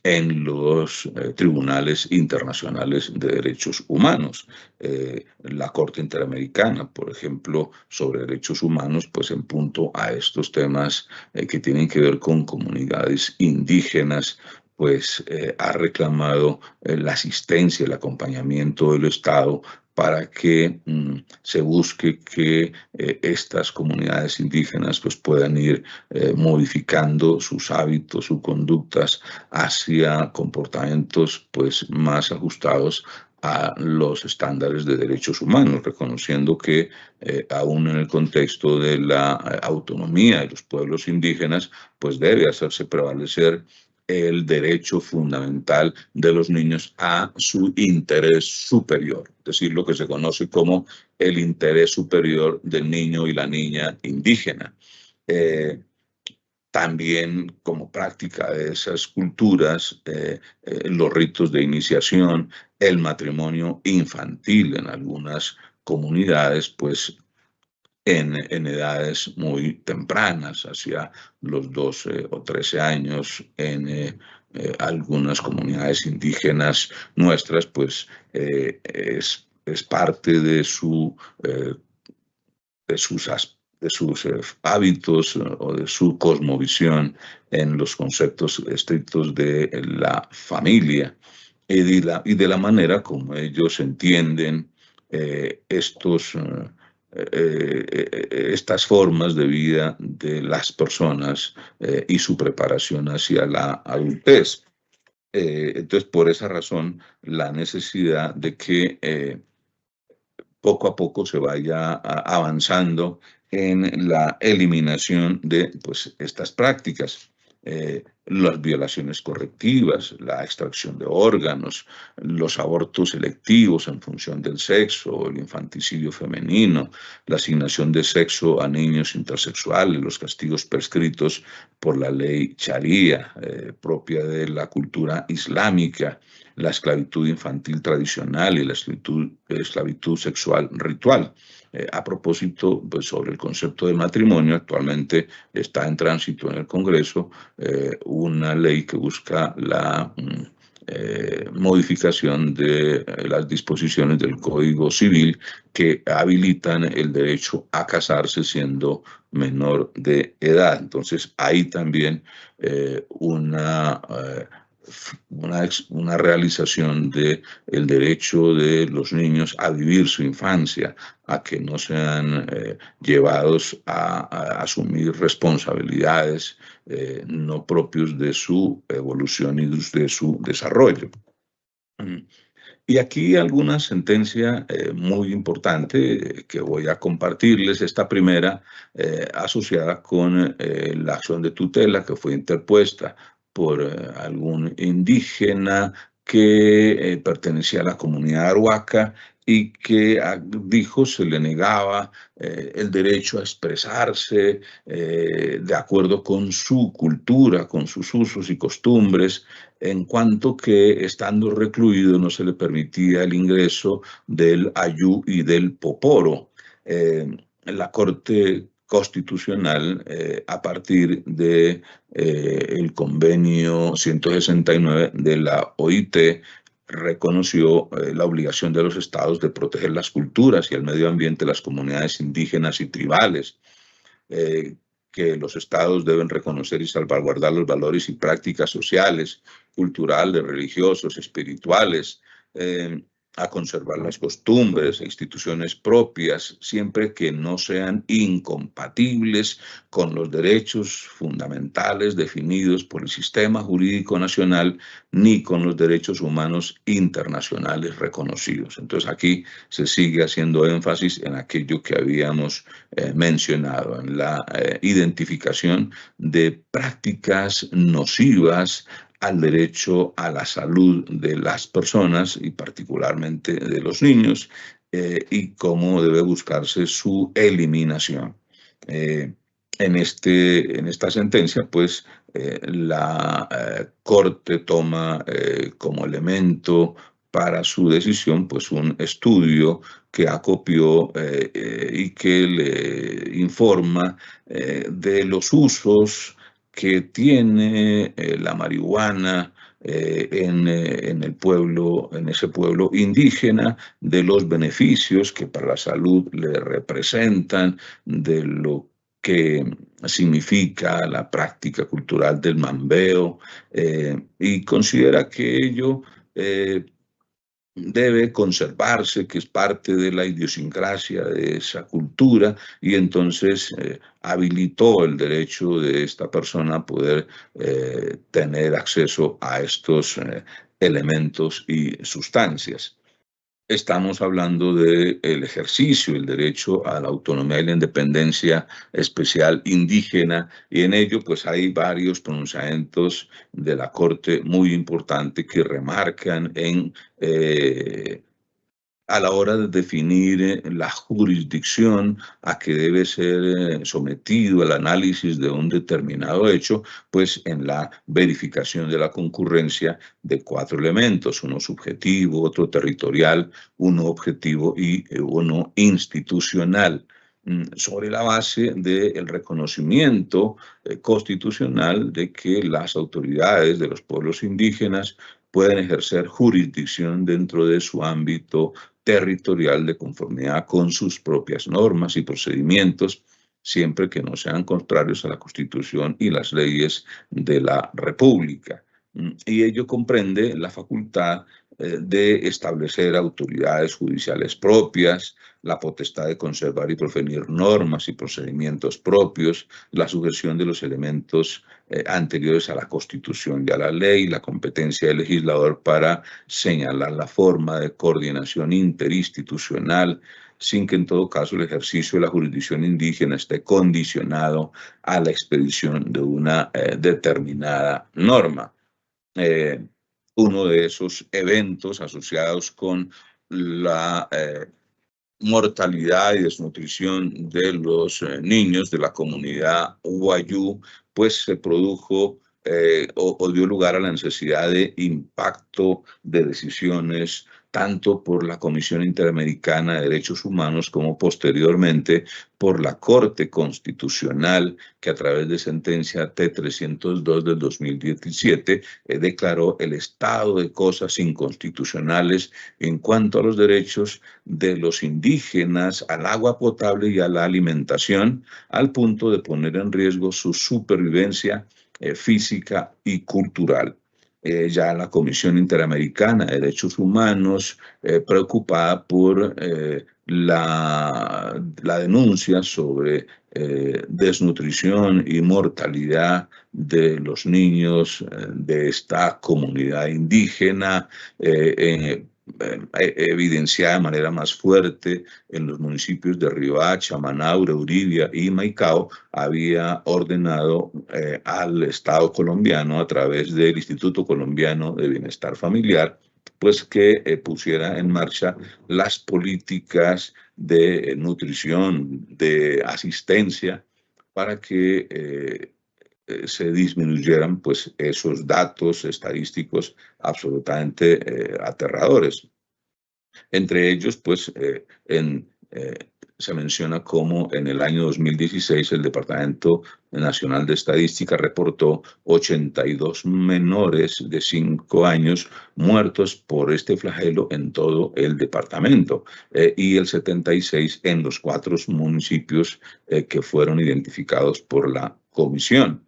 en los tribunales internacionales de derechos humanos. La Corte Interamericana, por ejemplo, sobre derechos humanos, pues en punto a estos temas que tienen que ver con comunidades indígenas, pues ha reclamado la asistencia, el acompañamiento del Estado para que se busque que estas comunidades indígenas pues, puedan ir modificando sus hábitos, sus conductas hacia comportamientos pues, más ajustados a los estándares de derechos humanos, reconociendo que aún en el contexto de la autonomía de los pueblos indígenas, pues debe hacerse prevalecer el derecho fundamental de los niños a su interés superior, es decir, lo que se conoce como el interés superior del niño y la niña indígena. También como práctica de esas culturas, los ritos de iniciación, el matrimonio infantil en algunas comunidades, pues en edades muy tempranas, hacia los 12 o 13 años, en algunas comunidades indígenas nuestras, pues es parte de sus de sus hábitos o de su cosmovisión en los conceptos estrictos de la familia y de la manera como ellos entienden estas formas de vida de las personas y su preparación hacia la adultez. Entonces, por esa razón, la necesidad de que poco a poco se vaya avanzando en la eliminación de pues, estas prácticas. Las violaciones correctivas, la extracción de órganos, los abortos selectivos en función del sexo, el infanticidio femenino, la asignación de sexo a niños intersexuales, los castigos prescritos por la ley Sharia, propia de la cultura islámica, la esclavitud infantil tradicional y la esclavitud sexual ritual. A propósito, pues, sobre el concepto de matrimonio, actualmente está en tránsito en el Congreso una ley que busca la modificación de las disposiciones del Código Civil que habilitan el derecho a casarse siendo menor de edad. Entonces, hay también una realización del derecho de los niños a vivir su infancia, a que no sean llevados a asumir responsabilidades no propios de su evolución y de su desarrollo. Y aquí alguna sentencia muy importante que voy a compartirles. Esta primera asociada con la acción de tutela que fue interpuesta por algún indígena que pertenecía a la comunidad arhuaca y que dijo se le negaba el derecho a expresarse de acuerdo con su cultura, con sus usos y costumbres, en cuanto que estando recluido no se le permitía el ingreso del ayú y del poporo. La Corte Constitucional, a partir de el convenio 169 de la OIT, reconoció la obligación de los estados de proteger las culturas y el medio ambiente de las comunidades indígenas y tribales, que los estados deben reconocer y salvaguardar los valores y prácticas sociales, culturales, religiosos, espirituales, a conservar las costumbres e instituciones propias, siempre que no sean incompatibles con los derechos fundamentales definidos por el sistema jurídico nacional ni con los derechos humanos internacionales reconocidos. Entonces aquí se sigue haciendo énfasis en aquello que habíamos mencionado, en la identificación de prácticas nocivas al derecho a la salud de las personas y particularmente de los niños, y cómo debe buscarse su eliminación. En esta sentencia, pues, la Corte toma como elemento para su decisión, pues, un estudio que acopió y que le informa de los usos que tiene la marihuana en el pueblo, en ese pueblo indígena, de los beneficios que para la salud le representan, de lo que significa la práctica cultural del mambeo, y considera que ello debe conservarse, que es parte de la idiosincrasia de esa cultura, y entonces habilitó el derecho de esta persona a poder tener acceso a estos elementos y sustancias. Estamos hablando del ejercicio, el derecho a la autonomía y la independencia especial indígena, y en ello pues hay varios pronunciamientos de la Corte muy importantes que remarcan a la hora de definir la jurisdicción a que debe ser sometido el análisis de un determinado hecho, pues en la verificación de la concurrencia de 4 elementos, uno subjetivo, otro territorial, uno objetivo y uno institucional, sobre la base del reconocimiento constitucional de que las autoridades de los pueblos indígenas pueden ejercer jurisdicción dentro de su ámbito territorial de conformidad con sus propias normas y procedimientos, siempre que no sean contrarios a la Constitución y las leyes de la República. Y ello comprende la facultad de establecer autoridades judiciales propias, la potestad de conservar y proferir normas y procedimientos propios, la sujeción de los elementos anteriores a la Constitución y a la ley, la competencia del legislador para señalar la forma de coordinación interinstitucional, sin que en todo caso el ejercicio de la jurisdicción indígena esté condicionado a la expedición de una determinada norma. Uno de esos eventos asociados con la mortalidad y desnutrición de los niños de la comunidad Wayuu, pues se produjo o dio lugar a la necesidad de impacto de decisiones tanto por la Comisión Interamericana de Derechos Humanos como posteriormente por la Corte Constitucional, que a través de sentencia T-302 del 2017 declaró el estado de cosas inconstitucionales en cuanto a los derechos de los indígenas al agua potable y a la alimentación, al punto de poner en riesgo su supervivencia física y cultural. Ya la Comisión Interamericana de Derechos Humanos, preocupada por la denuncia sobre desnutrición y mortalidad de los niños de esta comunidad indígena, evidenciada de manera más fuerte en los municipios de Riohacha, Manaure, Uribia y Maicao, había ordenado al Estado colombiano a través del Instituto Colombiano de Bienestar Familiar, pues que pusiera en marcha las políticas de nutrición, de asistencia, para que se disminuyeran pues esos datos estadísticos absolutamente aterradores. Entre ellos, pues, se menciona cómo en el año 2016 el Departamento Nacional de Estadística reportó 82 menores de 5 años muertos por este flagelo en todo el departamento, y el 76 en los 4 municipios que fueron identificados por la comisión.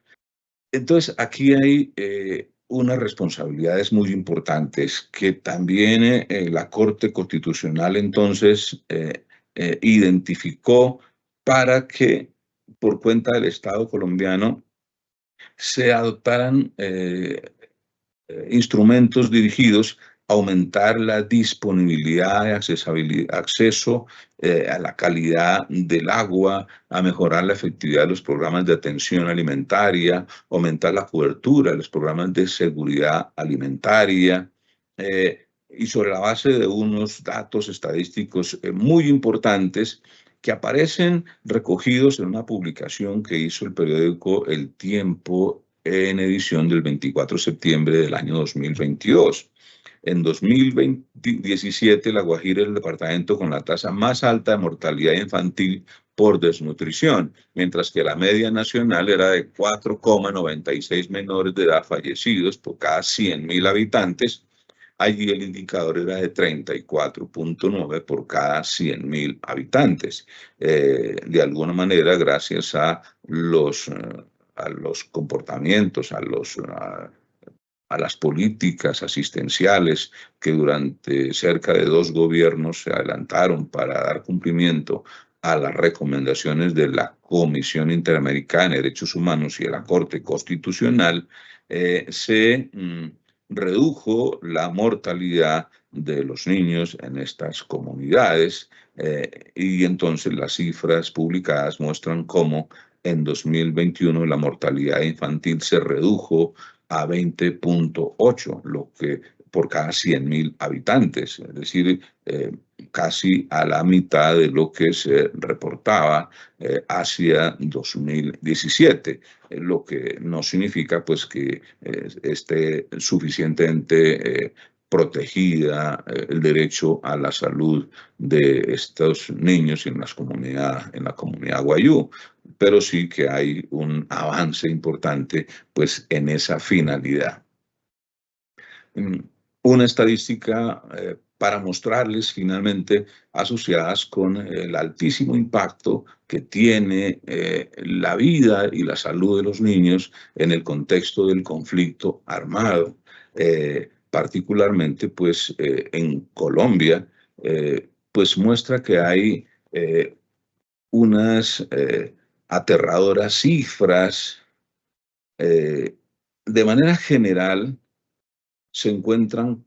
Entonces, aquí hay unas responsabilidades muy importantes que también la Corte Constitucional entonces identificó para que por cuenta del Estado colombiano se adoptaran instrumentos dirigidos a aumentar la disponibilidad, acceso a la calidad del agua, a mejorar la efectividad de los programas de atención alimentaria, aumentar la cobertura de los programas de seguridad alimentaria, y sobre la base de unos datos estadísticos muy importantes que aparecen recogidos en una publicación que hizo el periódico El Tiempo en edición del 24 de septiembre del año 2022. En 2017, La Guajira es el departamento con la tasa más alta de mortalidad infantil por desnutrición, mientras que la media nacional era de 4,96 menores de edad fallecidos por cada 100.000 habitantes. Allí el indicador era de 34,9 por cada 100.000 habitantes. De alguna manera, gracias a los comportamientos, a las políticas asistenciales que durante cerca de 2 gobiernos se adelantaron para dar cumplimiento a las recomendaciones de la Comisión Interamericana de Derechos Humanos y de la Corte Constitucional, se redujo la mortalidad de los niños en estas comunidades, y entonces las cifras publicadas muestran cómo en 2021 la mortalidad infantil se redujo a 20,8, lo que por cada 100.000 habitantes, es decir, casi a la mitad de lo que se reportaba hacia 2017, lo que no significa pues que esté suficientemente protegida el derecho a la salud de estos niños en la comunidad wayúu, pero sí que hay un avance importante pues en esa finalidad. Una estadística para mostrarles finalmente asociadas con el altísimo impacto que tiene la vida y la salud de los niños en el contexto del conflicto armado, particularmente pues en Colombia, pues muestra que hay unas aterradoras cifras. De manera general, se encuentran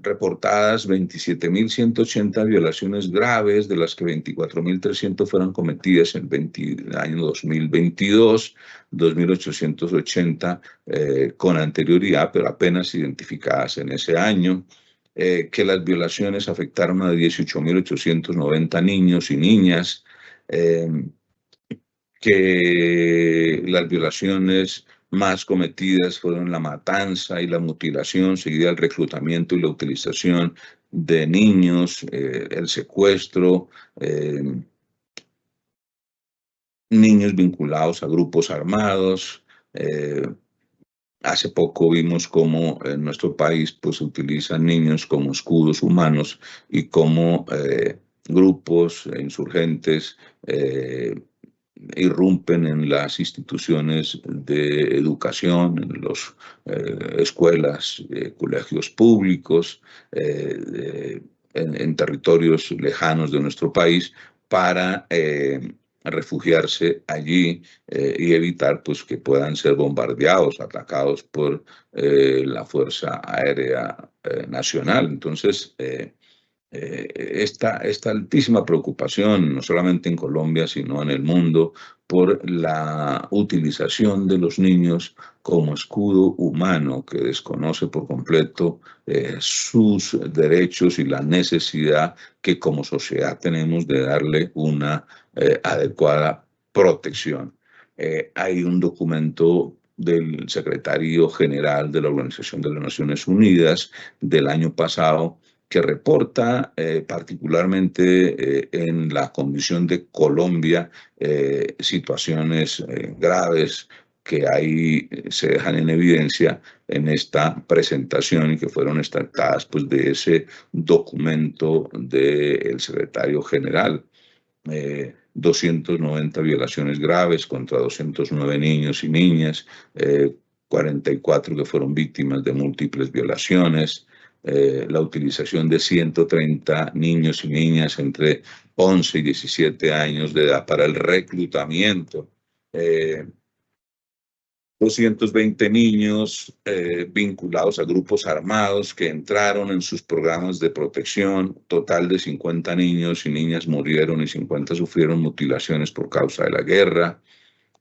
reportadas 27.180 violaciones graves, de las que 24.300 fueron cometidas en el año 2022, 2.880 con anterioridad, pero apenas identificadas en ese año, que las violaciones afectaron a 18.890 niños y niñas, que las violaciones más cometidas fueron la matanza y la mutilación, seguida el reclutamiento y la utilización de niños, el secuestro, niños vinculados a grupos armados. Hace poco vimos cómo en nuestro país pues, se utilizan niños como escudos humanos y cómo grupos insurgentes irrumpen en las instituciones de educación, en las escuelas, colegios públicos, en territorios lejanos de nuestro país para refugiarse allí y evitar pues, que puedan ser bombardeados, atacados por la Fuerza Aérea Nacional. Entonces, esta altísima preocupación, no solamente en Colombia, sino en el mundo, por la utilización de los niños como escudo humano, que desconoce por completo sus derechos y la necesidad que como sociedad tenemos de darle una adecuada protección. Hay un documento del secretario general de la Organización de las Naciones Unidas del año pasado que reporta particularmente en la condición de Colombia situaciones graves que ahí se dejan en evidencia en esta presentación y que fueron extractadas pues, de ese documento del secretario general. 290 violaciones graves contra 209 niños y niñas, 44 que fueron víctimas de múltiples violaciones, la utilización de 130 niños y niñas entre 11 y 17 años de edad para el reclutamiento, 220 niños vinculados a grupos armados que entraron en sus programas de protección. Total de 50 niños y niñas murieron y 50 sufrieron mutilaciones por causa de la guerra.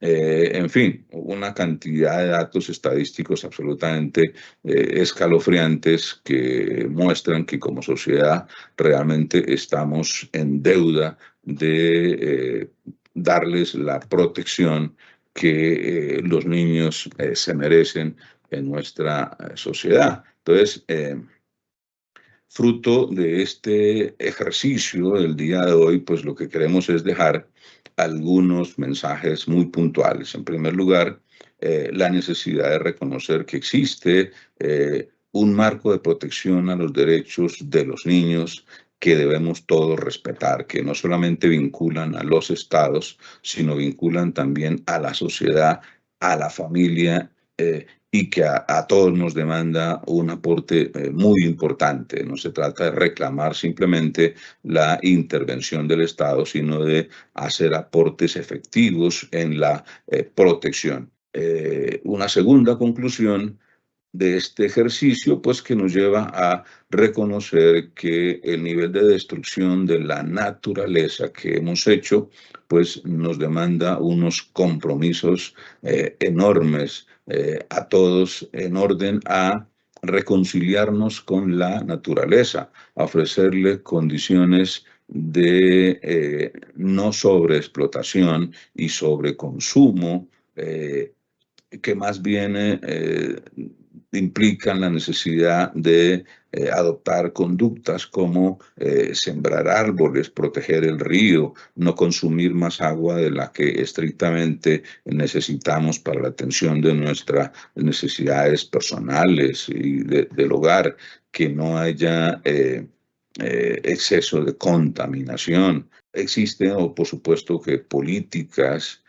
En fin, una cantidad de datos estadísticos absolutamente escalofriantes que muestran que como sociedad realmente estamos en deuda de darles la protección que los niños se merecen en nuestra sociedad. Entonces, fruto de este ejercicio del día de hoy, pues lo que queremos es dejar algunos mensajes muy puntuales. En primer lugar, la necesidad de reconocer que existe un marco de protección a los derechos de los niños que debemos todos respetar, que no solamente vinculan a los estados, sino vinculan también a la sociedad, a la familia, y que a todos nos demanda un aporte muy importante. No se trata de reclamar simplemente la intervención del Estado, sino de hacer aportes efectivos en la protección. Una segunda conclusión de este ejercicio, pues que nos lleva a reconocer que el nivel de destrucción de la naturaleza que hemos hecho, pues nos demanda unos compromisos enormes a todos en orden a reconciliarnos con la naturaleza, a ofrecerle condiciones de no sobreexplotación y sobreconsumo, que más bien implican la necesidad de adoptar conductas como sembrar árboles, proteger el río, no consumir más agua de la que estrictamente necesitamos para la atención de nuestras necesidades personales y del hogar, que no haya exceso de contaminación. Existen, o por supuesto, que políticas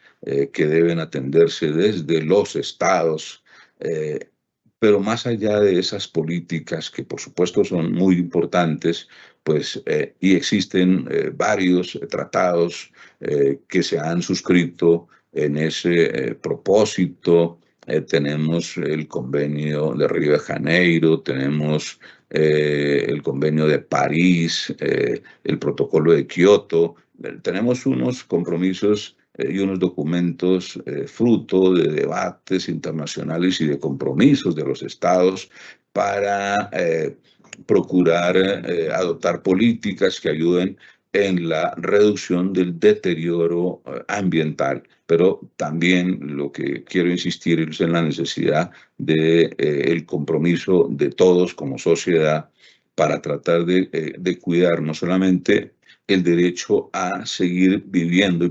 que deben atenderse desde los estados, pero más allá de esas políticas, que por supuesto son muy importantes, pues, y existen varios tratados que se han suscrito en ese propósito. Tenemos el convenio de Río de Janeiro, tenemos el convenio de París, el protocolo de Kioto. Tenemos unos compromisos y unos documentos fruto de debates internacionales y de compromisos de los estados para procurar adoptar políticas que ayuden en la reducción del deterioro ambiental. Pero también lo que quiero insistir es en la necesidad de el compromiso de todos como sociedad para tratar de cuidar no solamente el derecho a seguir viviendo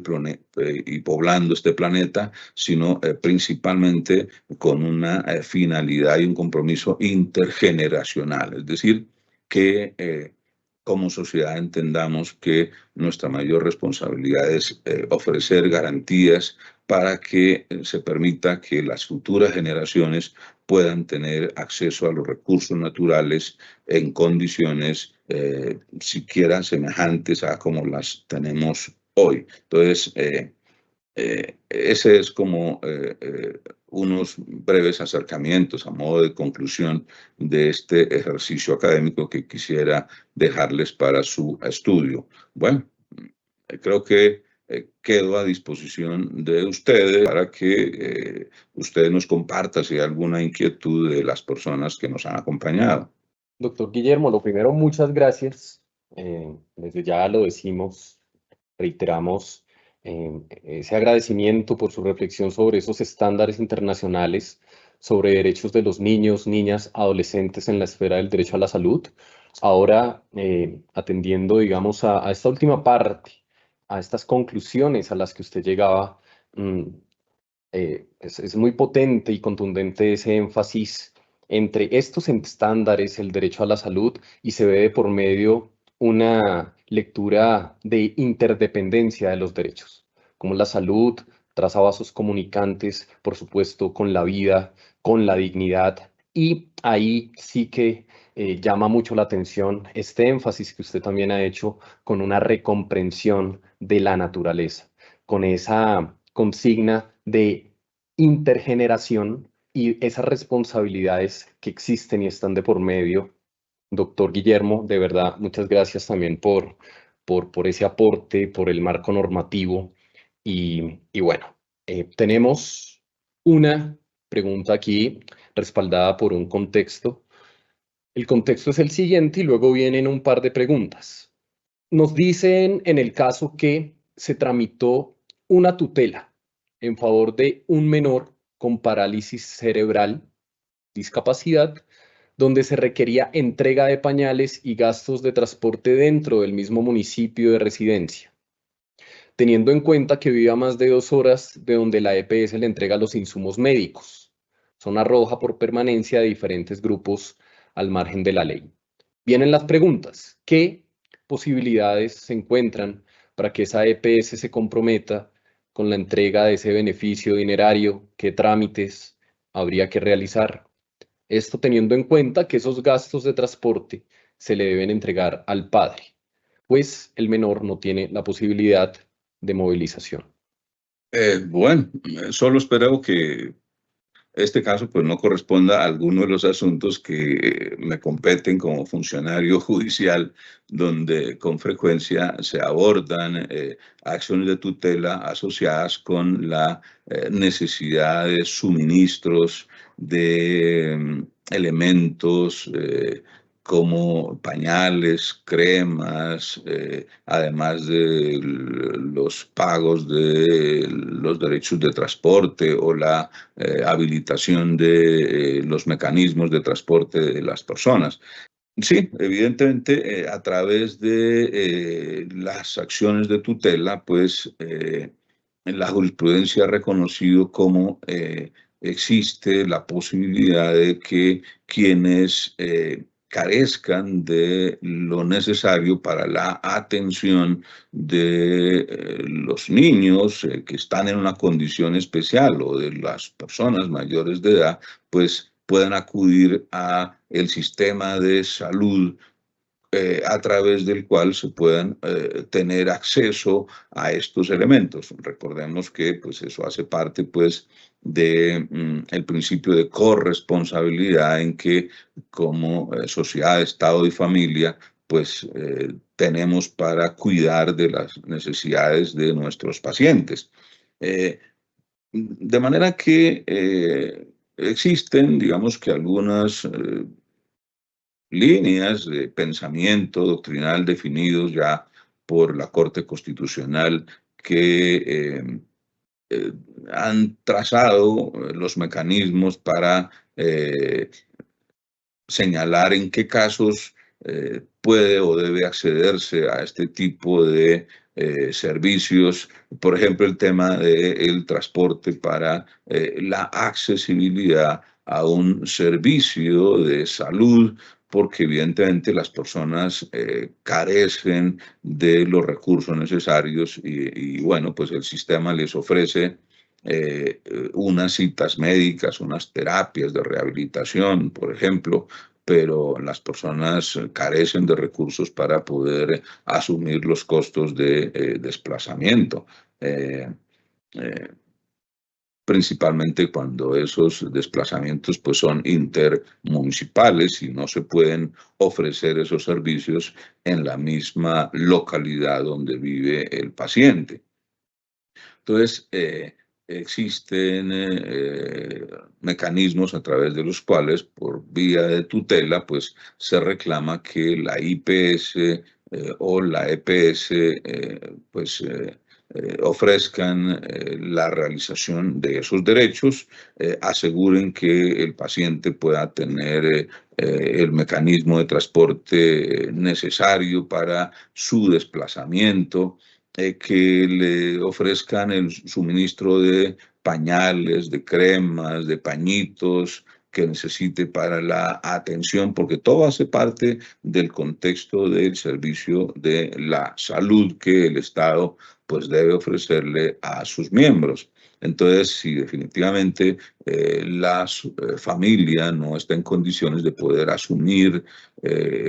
y poblando este planeta, sino principalmente con una finalidad y un compromiso intergeneracional. Es decir, que como sociedad entendamos que nuestra mayor responsabilidad es ofrecer garantías para que se permita que las futuras generaciones puedan tener acceso a los recursos naturales en condiciones siquiera semejantes a como las tenemos hoy. Entonces, ese es como unos breves acercamientos a modo de conclusión de este ejercicio académico que quisiera dejarles para su estudio. Bueno, creo que quedo a disposición de ustedes para que ustedes nos compartan si hay alguna inquietud de las personas que nos han acompañado. Doctor Guillermo, lo primero, muchas gracias. Desde ya lo decimos, reiteramos ese agradecimiento por su reflexión sobre esos estándares internacionales sobre derechos de los niños, niñas, adolescentes en la esfera del derecho a la salud. Ahora, atendiendo, digamos, a esta última parte, a estas conclusiones a las que usted llegaba, es muy potente y contundente ese énfasis entre estos estándares, el derecho a la salud, y se ve de por medio una lectura de interdependencia de los derechos, como la salud traza vasos comunicantes, por supuesto, con la vida, con la dignidad. Y ahí sí que llama mucho la atención este énfasis que usted también ha hecho con una recomprensión de la naturaleza, con esa consigna de intergeneración y esas responsabilidades que existen y están de por medio. Doctor Guillermo, de verdad, muchas gracias también por ese aporte, por el marco normativo. Y bueno, tenemos una pregunta aquí respaldada por un contexto. El contexto es el siguiente y luego vienen un par de preguntas. Nos dicen en el caso que se tramitó una tutela en favor de un menor con parálisis cerebral, discapacidad, donde se requería entrega de pañales y gastos de transporte dentro del mismo municipio de residencia, teniendo en cuenta que vive a más de 2 horas de donde la EPS le entrega los insumos médicos. Zona roja por permanencia de diferentes grupos al margen de la ley. Vienen las preguntas. ¿Qué posibilidades se encuentran para que esa EPS se comprometa con la entrega de ese beneficio dinerario? ¿Qué trámites habría que realizar? Esto teniendo en cuenta que esos gastos de transporte se le deben entregar al padre, pues el menor no tiene la posibilidad de movilización. Bueno, solo espero que este caso pues no corresponda a alguno de los asuntos que me competen como funcionario judicial, donde con frecuencia se abordan acciones de tutela asociadas con la necesidad de suministros de elementos como pañales, cremas, además de los pagos de los derechos de transporte o la habilitación de los mecanismos de transporte de las personas. Sí, evidentemente, a través de las acciones de tutela, pues la jurisprudencia ha reconocido cómo existe la posibilidad de que quienes carezcan de lo necesario para la atención de los niños que están en una condición especial o de las personas mayores de edad, pues puedan acudir a el sistema de salud a través del cual se puedan tener acceso a estos elementos. Recordemos que pues, eso hace parte pues, de el principio de corresponsabilidad en que como sociedad, Estado y familia pues tenemos para cuidar de las necesidades de nuestros pacientes. De manera que existen, digamos que algunas líneas de pensamiento doctrinal definidos ya por la Corte Constitucional que eh, han trazado los mecanismos para señalar en qué casos puede o debe accederse a este tipo de servicios, por ejemplo, el tema del transporte para la accesibilidad a un servicio de salud, porque evidentemente las personas carecen de los recursos necesarios y bueno, pues el sistema les ofrece unas citas médicas, unas terapias de rehabilitación, por ejemplo, pero las personas carecen de recursos para poder asumir los costos de desplazamiento. Eh, eh, Principalmente cuando esos desplazamientos pues, son intermunicipales y no se pueden ofrecer esos servicios en la misma localidad donde vive el paciente. Entonces, existen mecanismos a través de los cuales, por vía de tutela, pues se reclama que la IPS o la EPS ofrezcan la realización de esos derechos, aseguren que el paciente pueda tener el mecanismo de transporte necesario para su desplazamiento, que le ofrezcan el suministro de pañales, de cremas, de pañitos que necesite para la atención, porque todo hace parte del contexto del servicio de la salud que el Estado pues debe ofrecerle a sus miembros. Entonces, si definitivamente la familia no está en condiciones de poder asumir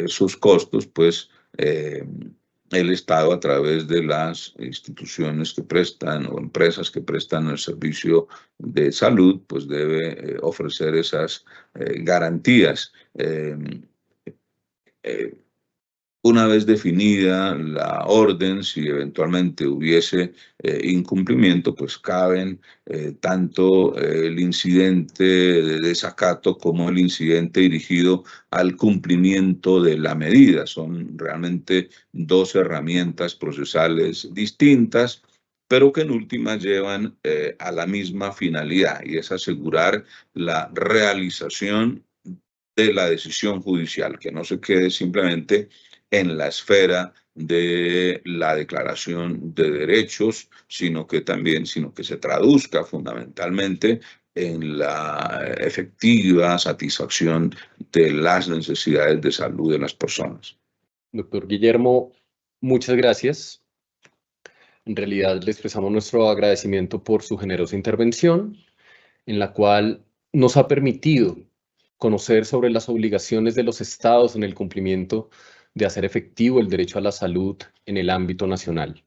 sus costos, pues el Estado, a través de las instituciones que prestan o empresas que prestan el servicio de salud, pues debe ofrecer esas garantías. Una vez definida la orden, si eventualmente hubiese incumplimiento, pues caben tanto el incidente de desacato como el incidente dirigido al cumplimiento de la medida. Son realmente dos herramientas procesales distintas, pero que en última llevan a la misma finalidad, y es asegurar la realización de la decisión judicial, que no se quede simplemente en la esfera de la declaración de derechos, sino que se traduzca fundamentalmente en la efectiva satisfacción de las necesidades de salud de las personas. Doctor Guillermo, muchas gracias. En realidad le expresamos nuestro agradecimiento por su generosa intervención, en la cual nos ha permitido conocer sobre las obligaciones de los estados en el cumplimiento de hacer efectivo el derecho a la salud en el ámbito nacional.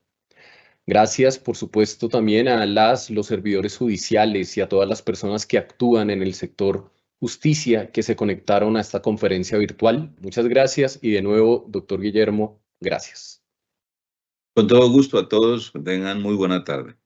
Gracias, por supuesto, también a los servidores judiciales y a todas las personas que actúan en el sector justicia que se conectaron a esta conferencia virtual. Muchas gracias y de nuevo, doctor Guillermo, gracias. Con todo gusto a todos, tengan muy buena tarde.